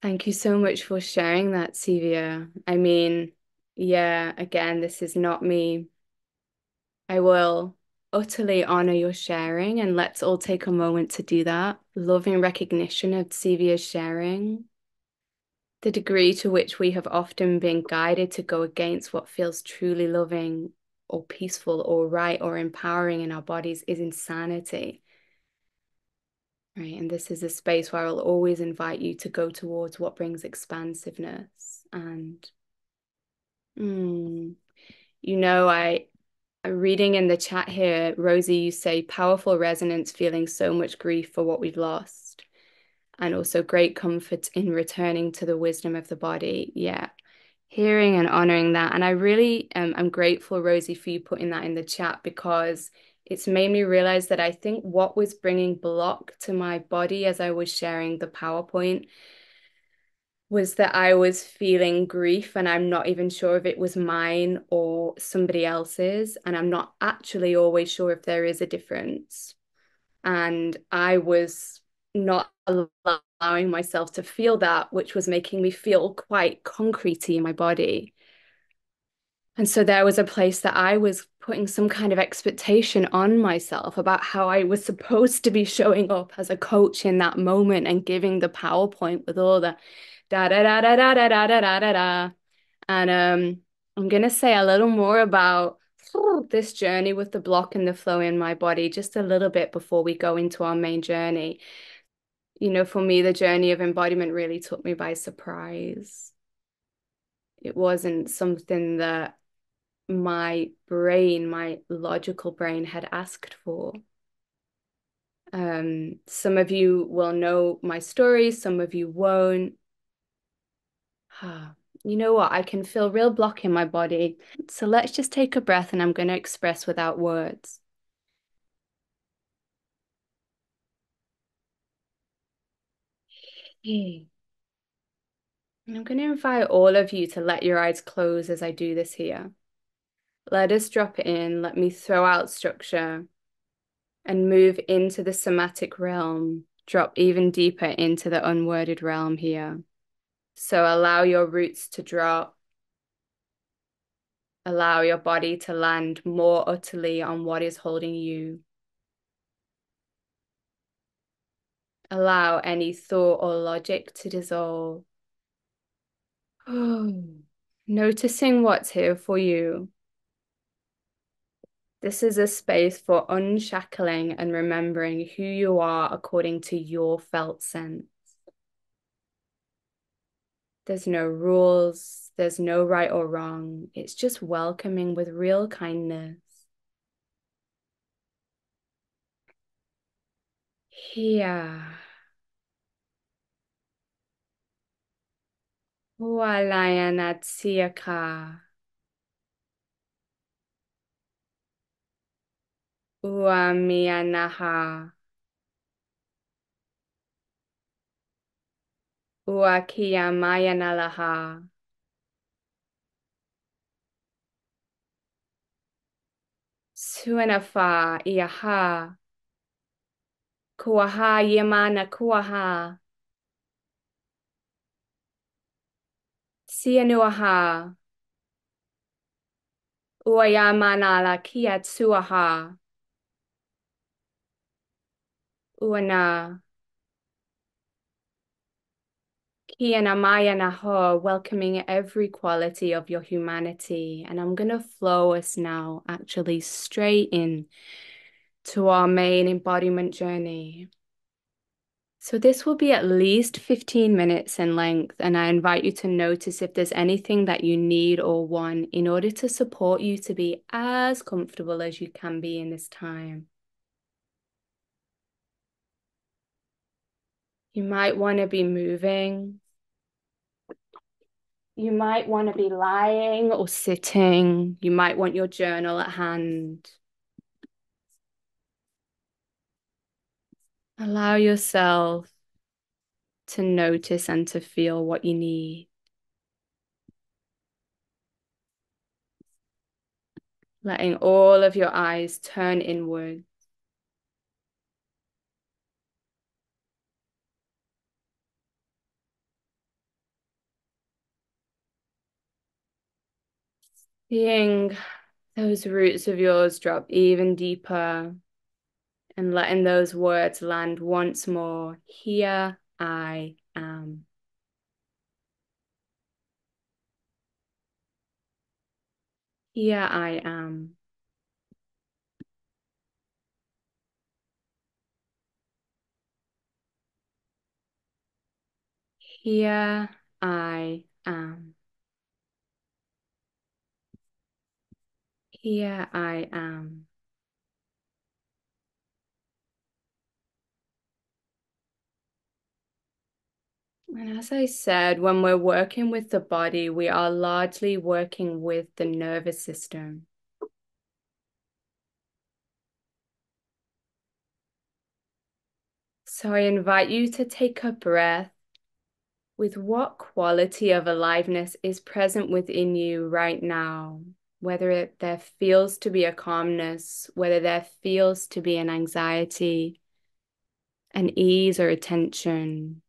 Thank you so much for sharing that, Sevia. I mean, yeah, again, this is not me. I will utterly honor your sharing, and let's all take a moment to do that. Loving recognition of Sevia's sharing. The degree to which we have often been guided to go against what feels truly loving or peaceful or right or empowering in our bodies is insanity. Right. And this is a space where I'll always invite you to go towards what brings expansiveness. And, I'm reading in the chat here, Rosie, you say powerful resonance, feeling so much grief for what we've lost, and also great comfort in returning to the wisdom of the body. Yeah. Hearing and honoring that. And I really I'm grateful, Rosie, for you putting that in the chat, because it's made me realize that I think what was bringing block to my body as I was sharing the PowerPoint was that I was feeling grief, and I'm not even sure if it was mine or somebody else's. And I'm not actually always sure if there is a difference. And I was not allowing myself to feel that, which was making me feel quite concretey in my body. And so there was a place that I was putting some kind of expectation on myself about how I was supposed to be showing up as a coach in that moment and giving the PowerPoint with all the da da da da da da da da da da da. And I'm gonna say a little more about this journey with the block and the flow in my body just a little bit before we go into our main journey. For me, the journey of embodiment really took me by surprise. It wasn't something that my brain, my logical brain, had asked for. Some of you will know my story, some of you won't. You know what? I can feel real block in my body. So let's just take a breath, and I'm going to express without words. And I'm going to invite all of you to let your eyes close as I do this here. Let us drop in. Let me throw out structure and move into the somatic realm. Drop even deeper into the unworded realm here. So allow your roots to drop. Allow your body to land more utterly on what is holding you. Allow any thought or logic to dissolve. Noticing what's here for you. This is a space for unshackling and remembering who you are according to your felt sense. There's no rules, there's no right or wrong. It's just welcoming with real kindness. Here. Ualayanatsiaka. Uamianaha. Uakiamayanalaha. Suanafa iaha. Kuaha yamana kuaha. Sianuaha. Uayamanala kiatsuaha. Uana. Kianamayanaho, welcoming every quality of your humanity. And I'm going to flow us now actually straight in to our main embodiment journey. So this will be at least 15 minutes in length, and I invite you to notice if there's anything that you need or want in order to support you to be as comfortable as you can be in this time. You might want to be moving. You might want to be lying or sitting. You might want your journal at hand. Allow yourself to notice and to feel what you need. Letting all of your eyes turn inward. Seeing those roots of yours drop even deeper, and letting those words land once more. Here I am. Here I am. Here I am. Here I am. And as I said, when we're working with the body, we are largely working with the nervous system. So I invite you to take a breath with what quality of aliveness is present within you right now, whether there feels to be a calmness, whether there feels to be an anxiety, an ease or a tension.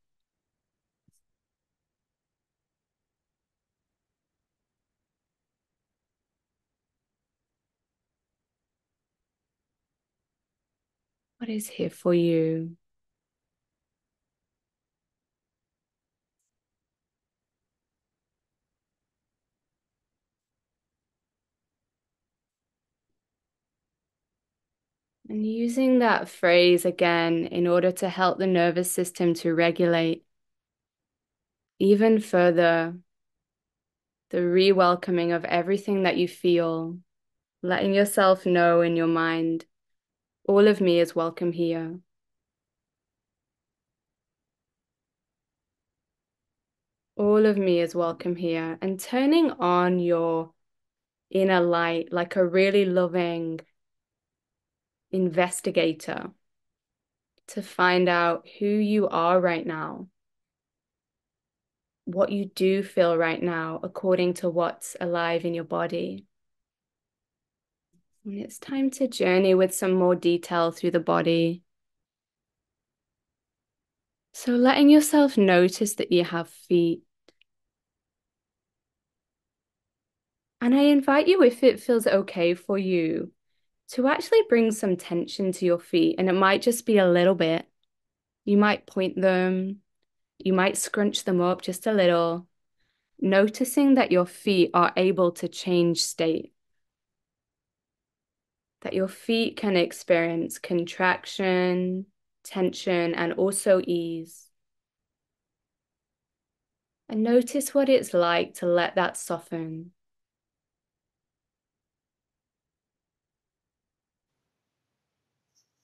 What is here for you? And using that phrase again in order to help the nervous system to regulate even further the re-welcoming of everything that you feel, letting yourself know in your mind, all of me is welcome here. All of me is welcome here. And turning on your inner light like a really loving investigator to find out who you are right now, what you do feel right now according to what's alive in your body. And it's time to journey with some more detail through the body. So letting yourself notice that you have feet. And I invite you, if it feels okay for you, to actually bring some tension to your feet. And it might just be a little bit. You might point them, you might scrunch them up just a little, noticing that your feet are able to change state, that your feet can experience contraction, tension, and also ease. And notice what it's like to let that soften.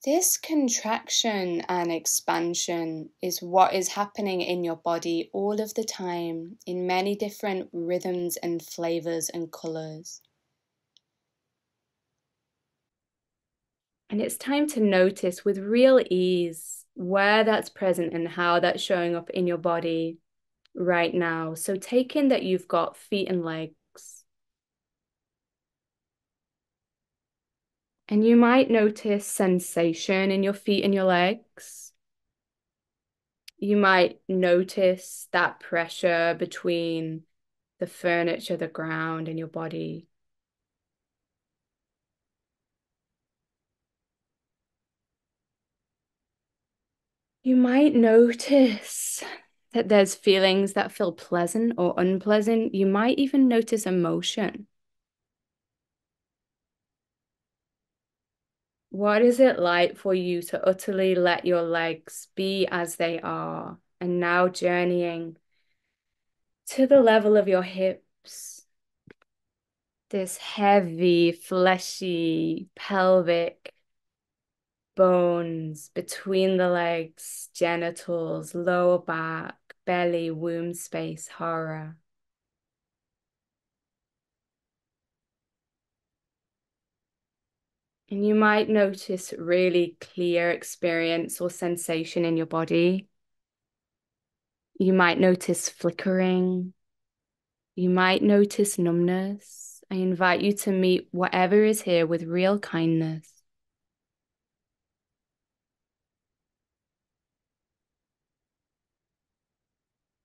This contraction and expansion is what is happening in your body all of the time in many different rhythms and flavors and colors. And it's time to notice with real ease where that's present and how that's showing up in your body right now. So take in that you've got feet and legs. And you might notice sensation in your feet and your legs. You might notice that pressure between the furniture, the ground, and your body. You might notice that there's feelings that feel pleasant or unpleasant. You might even notice emotion. What is it like for you to utterly let your legs be as they are and now journeying to the level of your hips? This heavy, fleshy, pelvic bones between the legs, genitals, lower back, belly, womb space, hara. And you might notice really clear experience or sensation in your body. You might notice flickering. You might notice numbness. I invite you to meet whatever is here with real kindness.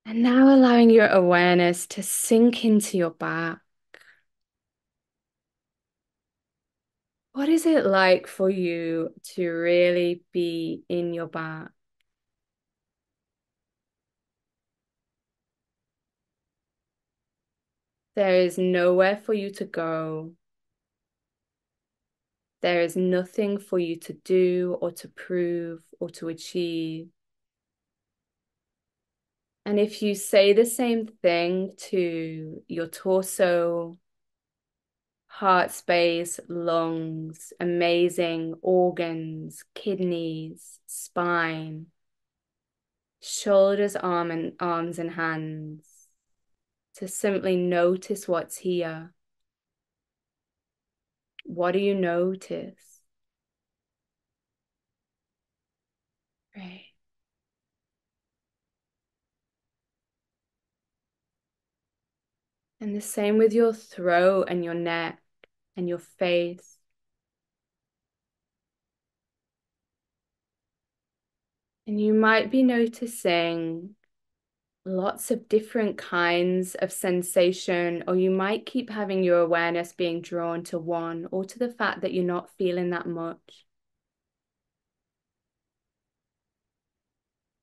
And now allowing your awareness to sink into your back. What is it like for you to really be in your back? There is nowhere for you to go. There is nothing for you to do or to prove or to achieve. And if you say the same thing to your torso, heart space, lungs, amazing organs, kidneys, spine, shoulders, arms and hands, to simply notice what's here. What do you notice? Right. And the same with your throat and your neck and your face. And you might be noticing lots of different kinds of sensation, or you might keep having your awareness being drawn to one or to the fact that you're not feeling that much.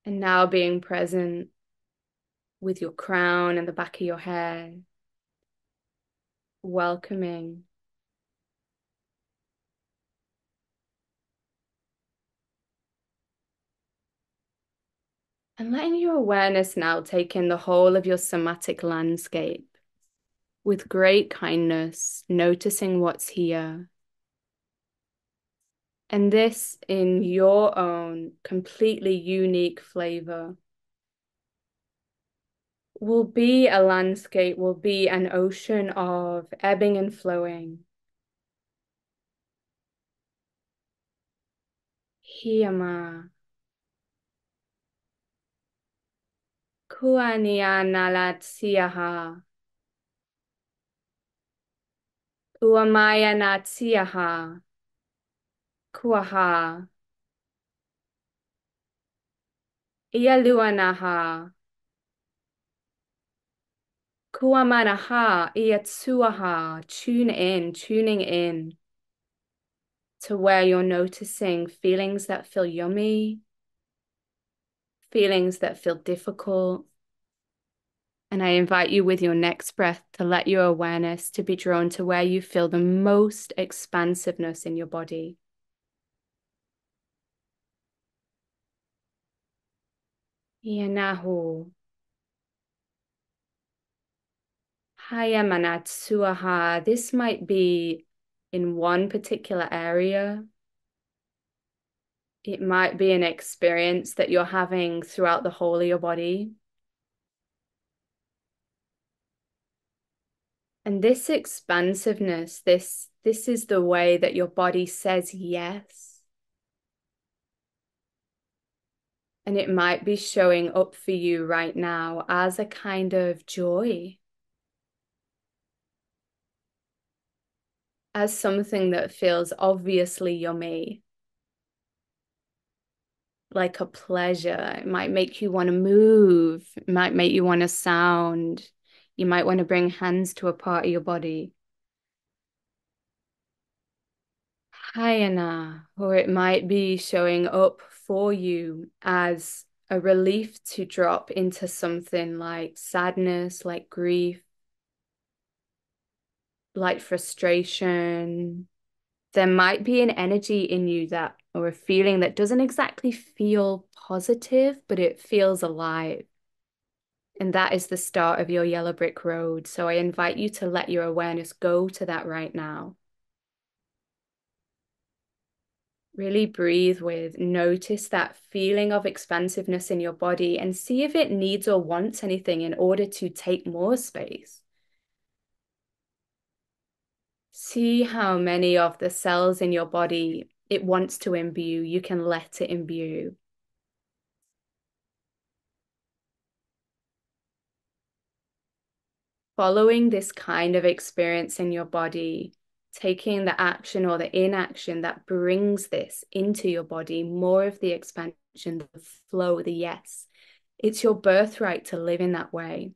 And now being present with your crown and the back of your head, welcoming. And letting your awareness now take in the whole of your somatic landscape with great kindness, noticing what's here. And this in your own completely unique flavor will be a landscape, will be an ocean of ebbing and flowing. Hiyama. Kuania nalat siaha. Uamaya nat siaha. Kuaha. Ialuanaha. Kuamanaha. Iatsuaha. Tuning in to where you're noticing feelings that feel yummy, feelings that feel difficult. And I invite you with your next breath to let your awareness to be drawn to where you feel the most expansiveness in your body. Yanahu. Hayamanatsuaha. This might be in one particular area. It might be an experience that you're having throughout the whole of your body. And this expansiveness, this is the way that your body says yes. And it might be showing up for you right now as a kind of joy, as something that feels obviously yummy, like a pleasure. It might make you want to move. It might make you want to sound. You might want to bring hands to a part of your body. Hayana, or it might be showing up for you as a relief to drop into something like sadness, like grief, like frustration. There might be an energy in you that, or a feeling that doesn't exactly feel positive, but it feels alive. And that is the start of your yellow brick road. So I invite you to let your awareness go to that right now. Really breathe with, notice that feeling of expansiveness in your body and see if it needs or wants anything in order to take more space. See how many of the cells in your body it wants to imbue. You can let it imbue. Following this kind of experience in your body, taking the action or the inaction that brings this into your body, more of the expansion, the flow, the yes. It's your birthright to live in that way.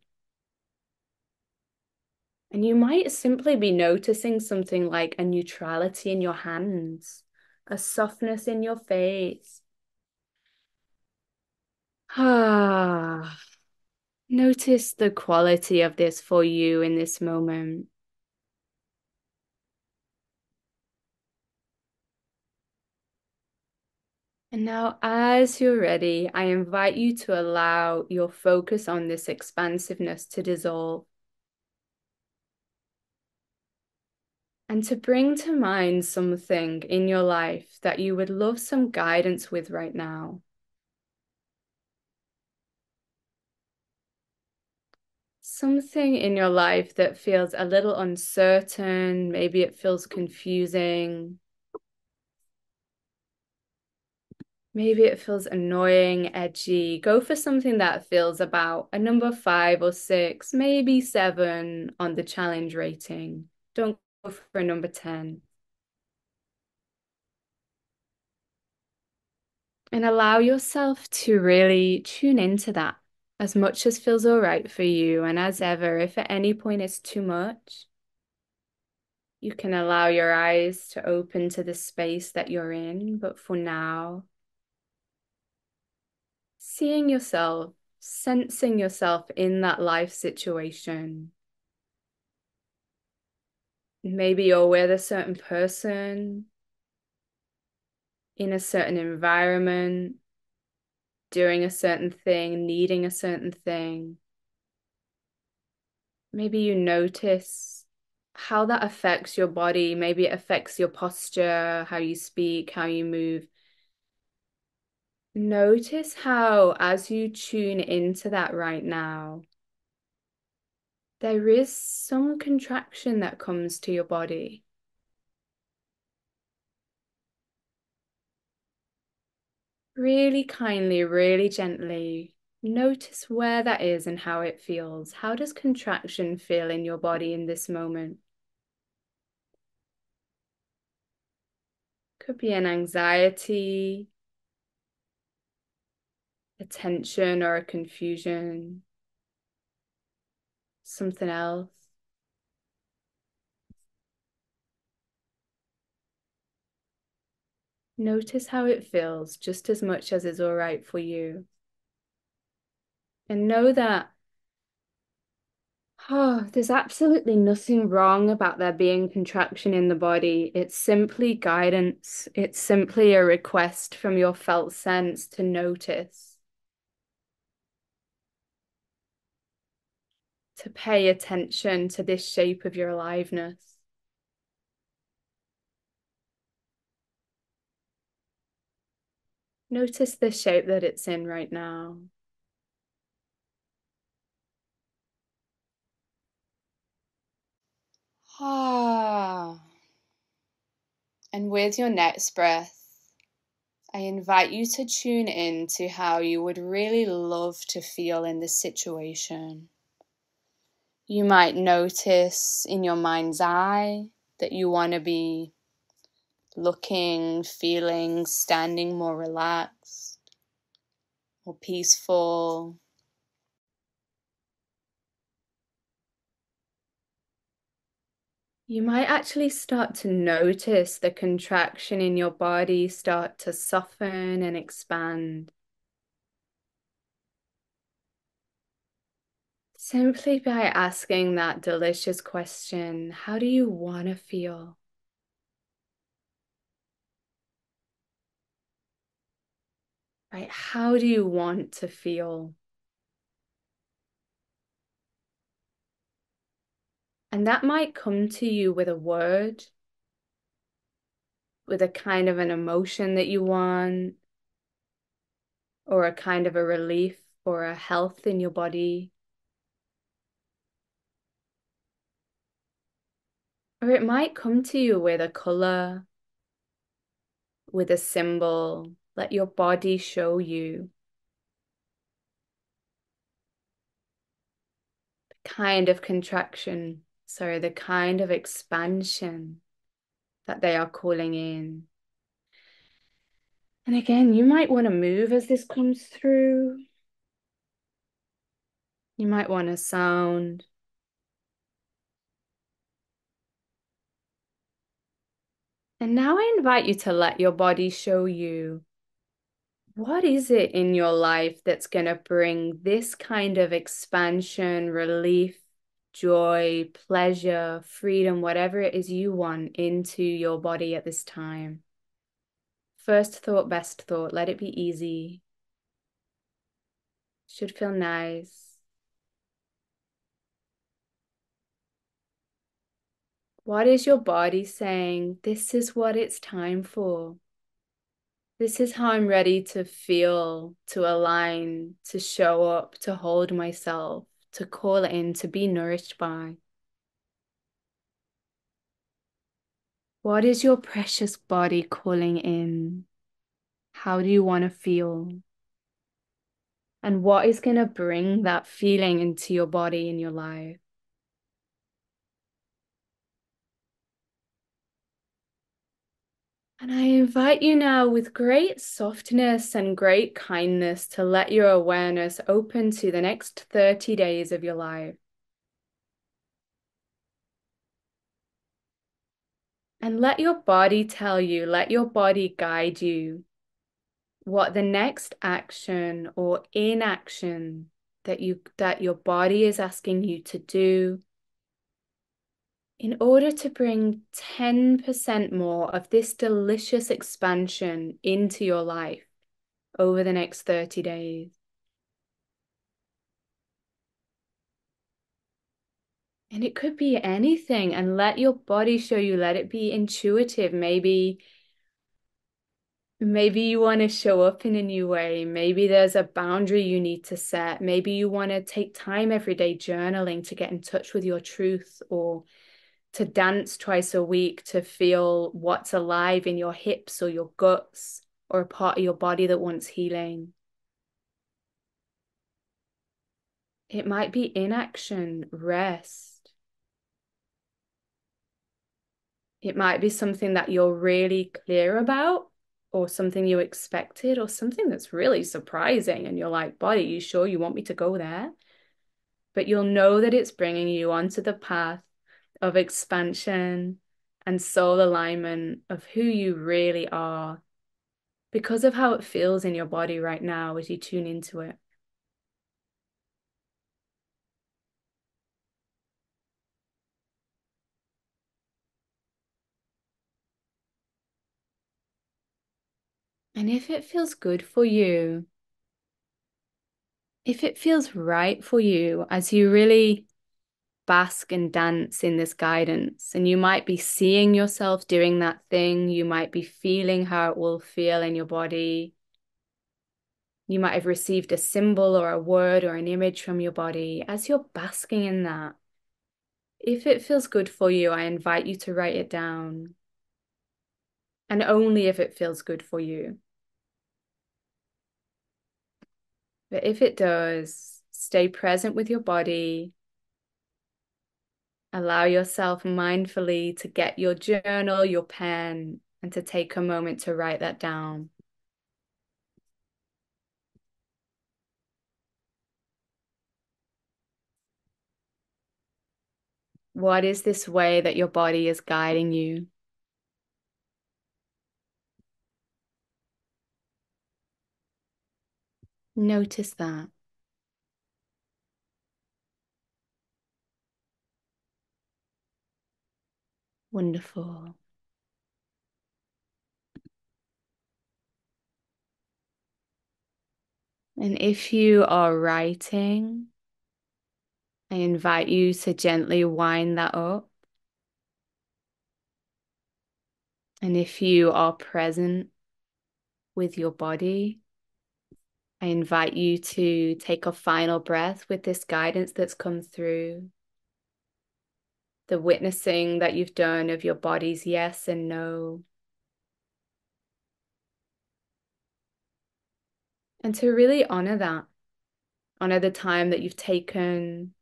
And you might simply be noticing something like a neutrality in your hands, a softness in your face. Ah, notice the quality of this for you in this moment. And now, as you're ready, I invite you to allow your focus on this expansiveness to dissolve and to bring to mind something in your life that you would love some guidance with right now. Something in your life that feels a little uncertain, maybe it feels confusing. Maybe it feels annoying, edgy. Go for something that feels about a number 5 or 6, maybe 7 on the challenge rating. Don't go for a number 10. And allow yourself to really tune into that as much as feels all right for you. And as ever, if at any point it's too much, you can allow your eyes to open to the space that you're in. But for now, seeing yourself, sensing yourself in that life situation. Maybe you're with a certain person, in a certain environment, doing a certain thing, needing a certain thing. Maybe you notice how that affects your body. Maybe it affects your posture, how you speak, how you move. Notice how, as you tune into that right now, there is some contraction that comes to your body. Really kindly, really gently, notice where that is and how it feels. How does contraction feel in your body in this moment? Could be an anxiety, a tension or a confusion, something else. Notice how it feels just as much as is all right for you. And know that there's absolutely nothing wrong about there being contraction in the body. It's simply guidance. It's simply a request from your felt sense to notice, to pay attention to this shape of your aliveness. Notice the shape that it's in right now. And with your next breath, I invite you to tune in to how you would really love to feel in this situation. You might notice in your mind's eye that you want to be looking, feeling, standing more relaxed, more peaceful. You might actually start to notice the contraction in your body start to soften and expand. Simply by asking that delicious question, how do you want to feel? Right? How do you want to feel? And that might come to you with a word, with a kind of an emotion that you want, or a kind of a relief or a health in your body. Or it might come to you with a color, with a symbol. Let your body show you the kind of contraction, the kind of expansion that they are calling in. And again, you might want to move as this comes through. You might want to sound. And now I invite you to let your body show you what is it in your life that's going to bring this kind of expansion, relief, joy, pleasure, freedom, whatever it is you want into your body at this time. First thought, best thought. Let it be easy. Should feel nice. What is your body saying? This is what it's time for. This is how I'm ready to feel, to align, to show up, to hold myself, to call in, to be nourished by. What is your precious body calling in? How do you want to feel? And what is going to bring that feeling into your body in your life? And I invite you now with great softness and great kindness to let your awareness open to the next 30 days of your life. And let your body tell you, let your body guide you what the next action or inaction that your body is asking you to do in order to bring 10% more of this delicious expansion into your life over the next 30 days. And it could be anything, and let your body show you, let it be intuitive. Maybe you want to show up in a new way. Maybe there's a boundary you need to set. Maybe you want to take time every day journaling to get in touch with your truth, or to dance twice a week to feel what's alive in your hips or your guts or a part of your body that wants healing. It might be inaction, rest. It might be something that you're really clear about, or something you expected, or something that's really surprising. And you're like, body, you sure you want me to go there? But you'll know that it's bringing you onto the path of expansion and soul alignment of who you really are, because of how it feels in your body right now as you tune into it. And if it feels good for you, if it feels right for you, as you really bask and dance in this guidance, and you might be seeing yourself doing that thing, you might be feeling how it will feel in your body. You might have received a symbol or a word or an image from your body. As you're basking in that, if it feels good for you, I invite you to write it down. And only if it feels good for you. But if it does, stay present with your body. Allow yourself mindfully to get your journal, your pen, and to take a moment to write that down. What is this way that your body is guiding you? Notice that. Wonderful. And if you are writing, I invite you to gently wind that up. And if you are present with your body, I invite you to take a final breath with this guidance that's come through, the witnessing that you've done of your body's yes and no, and to really honor that, honor the time that you've taken,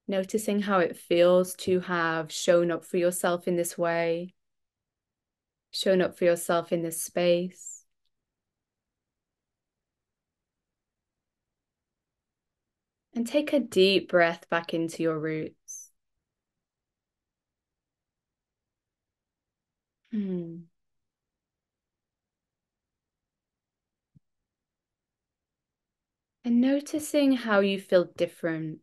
noticing how it feels to have shown up for yourself in this way, shown up for yourself in this space. And take a deep breath back into your roots. And noticing how you feel different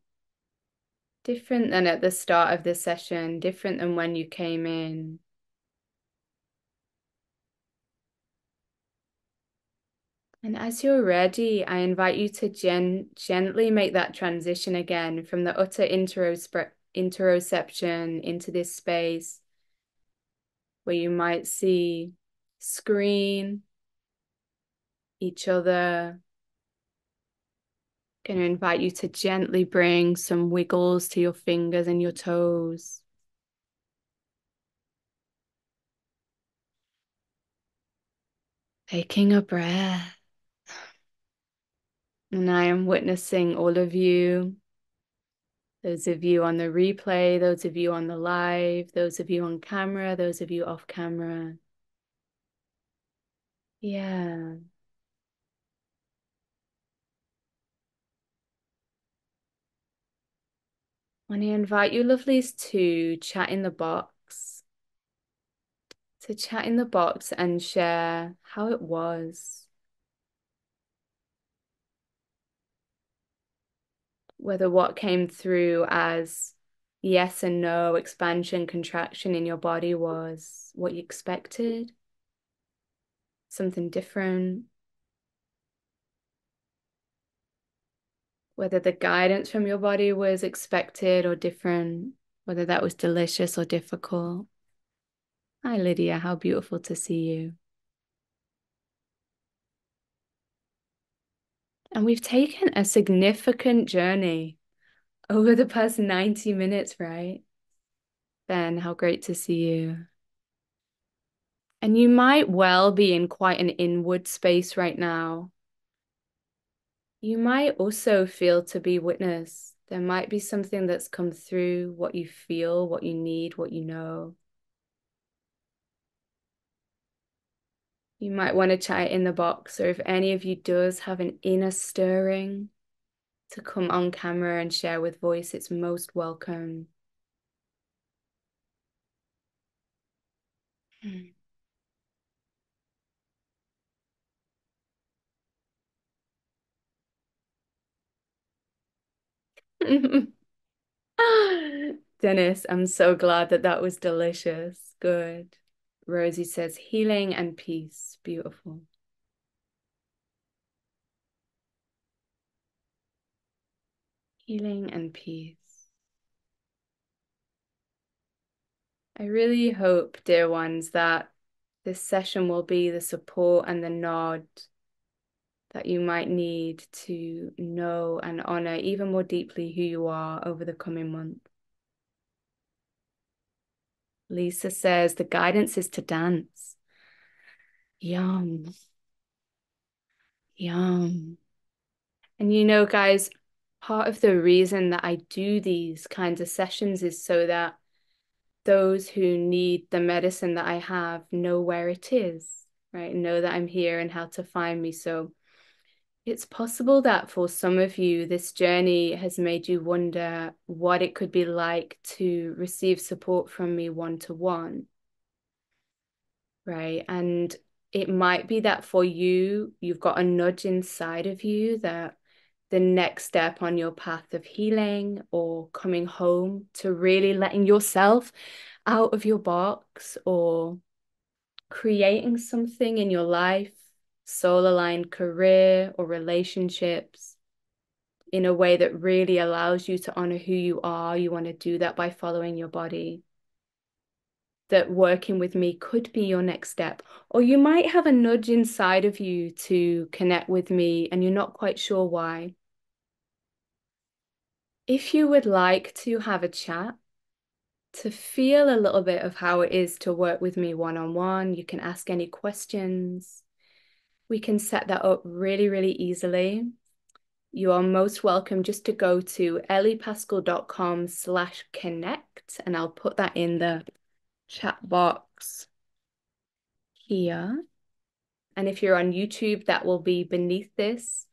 Different than at the start of the session, different than when you came in. And as you're ready, I invite you to gently make that transition again from the utter interoception into this space where you might see screen, each other. Going to invite you to gently bring some wiggles to your fingers and your toes. Taking a breath. And I am witnessing all of you. Those of you on the replay, those of you on the live, those of you on camera, those of you off camera. Yeah. Want to invite you lovelies to chat in the box. To chat in the box and share how it was. Whether what came through as yes and no, expansion, contraction in your body was what you expected, something different. Whether the guidance from your body was expected or different, whether that was delicious or difficult. Hi, Lydia, how beautiful to see you. And we've taken a significant journey over the past 90 minutes, right? Ben, how great to see you. And you might well be in quite an inward space right now. You might also feel to be witness. There might be something that's come through, what you feel, what you need, what you know. You might want to chat in the box, or if any of you does have an inner stirring to come on camera and share with voice, it's most welcome. Dennis, I'm so glad that that was delicious. Good. Rosie says healing and peace. Beautiful. Healing and peace. I really hope, dear ones, that this session will be the support and the nod that you might need to know and honor even more deeply who you are over the coming month. Lisa says the guidance is to dance. Yum. Yum. And you know, guys, part of the reason that I do these kinds of sessions is so that those who need the medicine that I have know where it is, right? Know that I'm here and how to find me. So it's possible that for some of you, this journey has made you wonder what it could be like to receive support from me one-to-one, right? And it might be that for you, you've got a nudge inside of you that the next step on your path of healing or coming home to really letting yourself out of your box or creating something in your life, soul-aligned career or relationships in a way that really allows you to honor who you are. You want to do that by following your body. That working with me could be your next step. Or you might have a nudge inside of you to connect with me and you're not quite sure why. If you would like to have a chat, to feel a little bit of how it is to work with me one-on-one, you can ask any questions. We can set that up really, really easily. You are most welcome just to go to elliepaskell.com/connect, and I'll put that in the chat box here. And if you're on YouTube, that will be beneath this,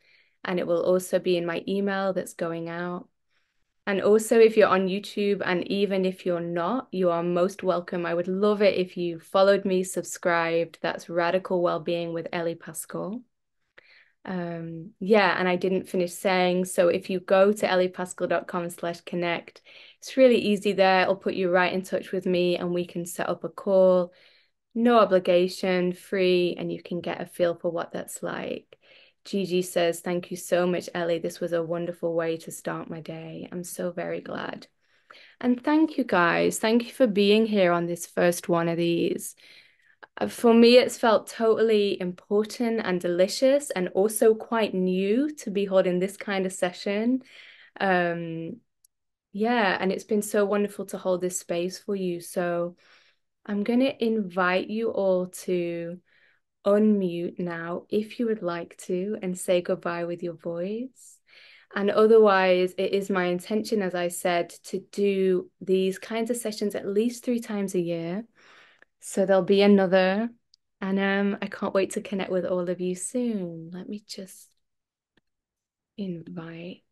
and it will also be in my email that's going out. And also, if you're on YouTube, and even if you're not, you are most welcome. I would love it if you followed me, subscribed. That's Radical Wellbeing with Ellie Paskell. Yeah, and I didn't finish saying, so if you go to elliepaskell.com/connect, it's really easy there. It'll put you right in touch with me and we can set up a call. No obligation, free, and you can get a feel for what that's like. Gigi says, thank you so much, Ellie. This was a wonderful way to start my day. I'm so very glad. And thank you guys. Thank you for being here on this first one of these. For me, it's felt totally important and delicious, and also quite new to be holding this kind of session. Yeah, and it's been so wonderful to hold this space for you. So I'm going to invite you all to unmute now if you would like to and say goodbye with your voice. And otherwise, it is my intention, as I said, to do these kinds of sessions at least 3 times a year. So there'll be another, and I can't wait to connect with all of you soon. Let me just invite.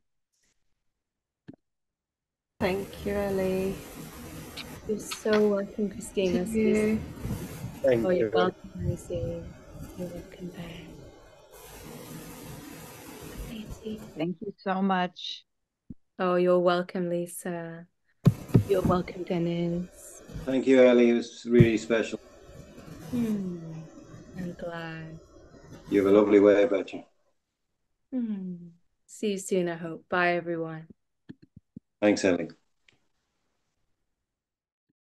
Thank you, Ellie. You're so welcome, Christina. Thank you. Oh, you're welcome, Lucy. You're welcome, Ben. Thank you so much. Oh, you're welcome, Lisa. You're welcome, Dennis. Thank you, Ellie. It was really special. I'm glad. You have a lovely way about you. See you soon, I hope. Bye, everyone. Thanks, Ellie.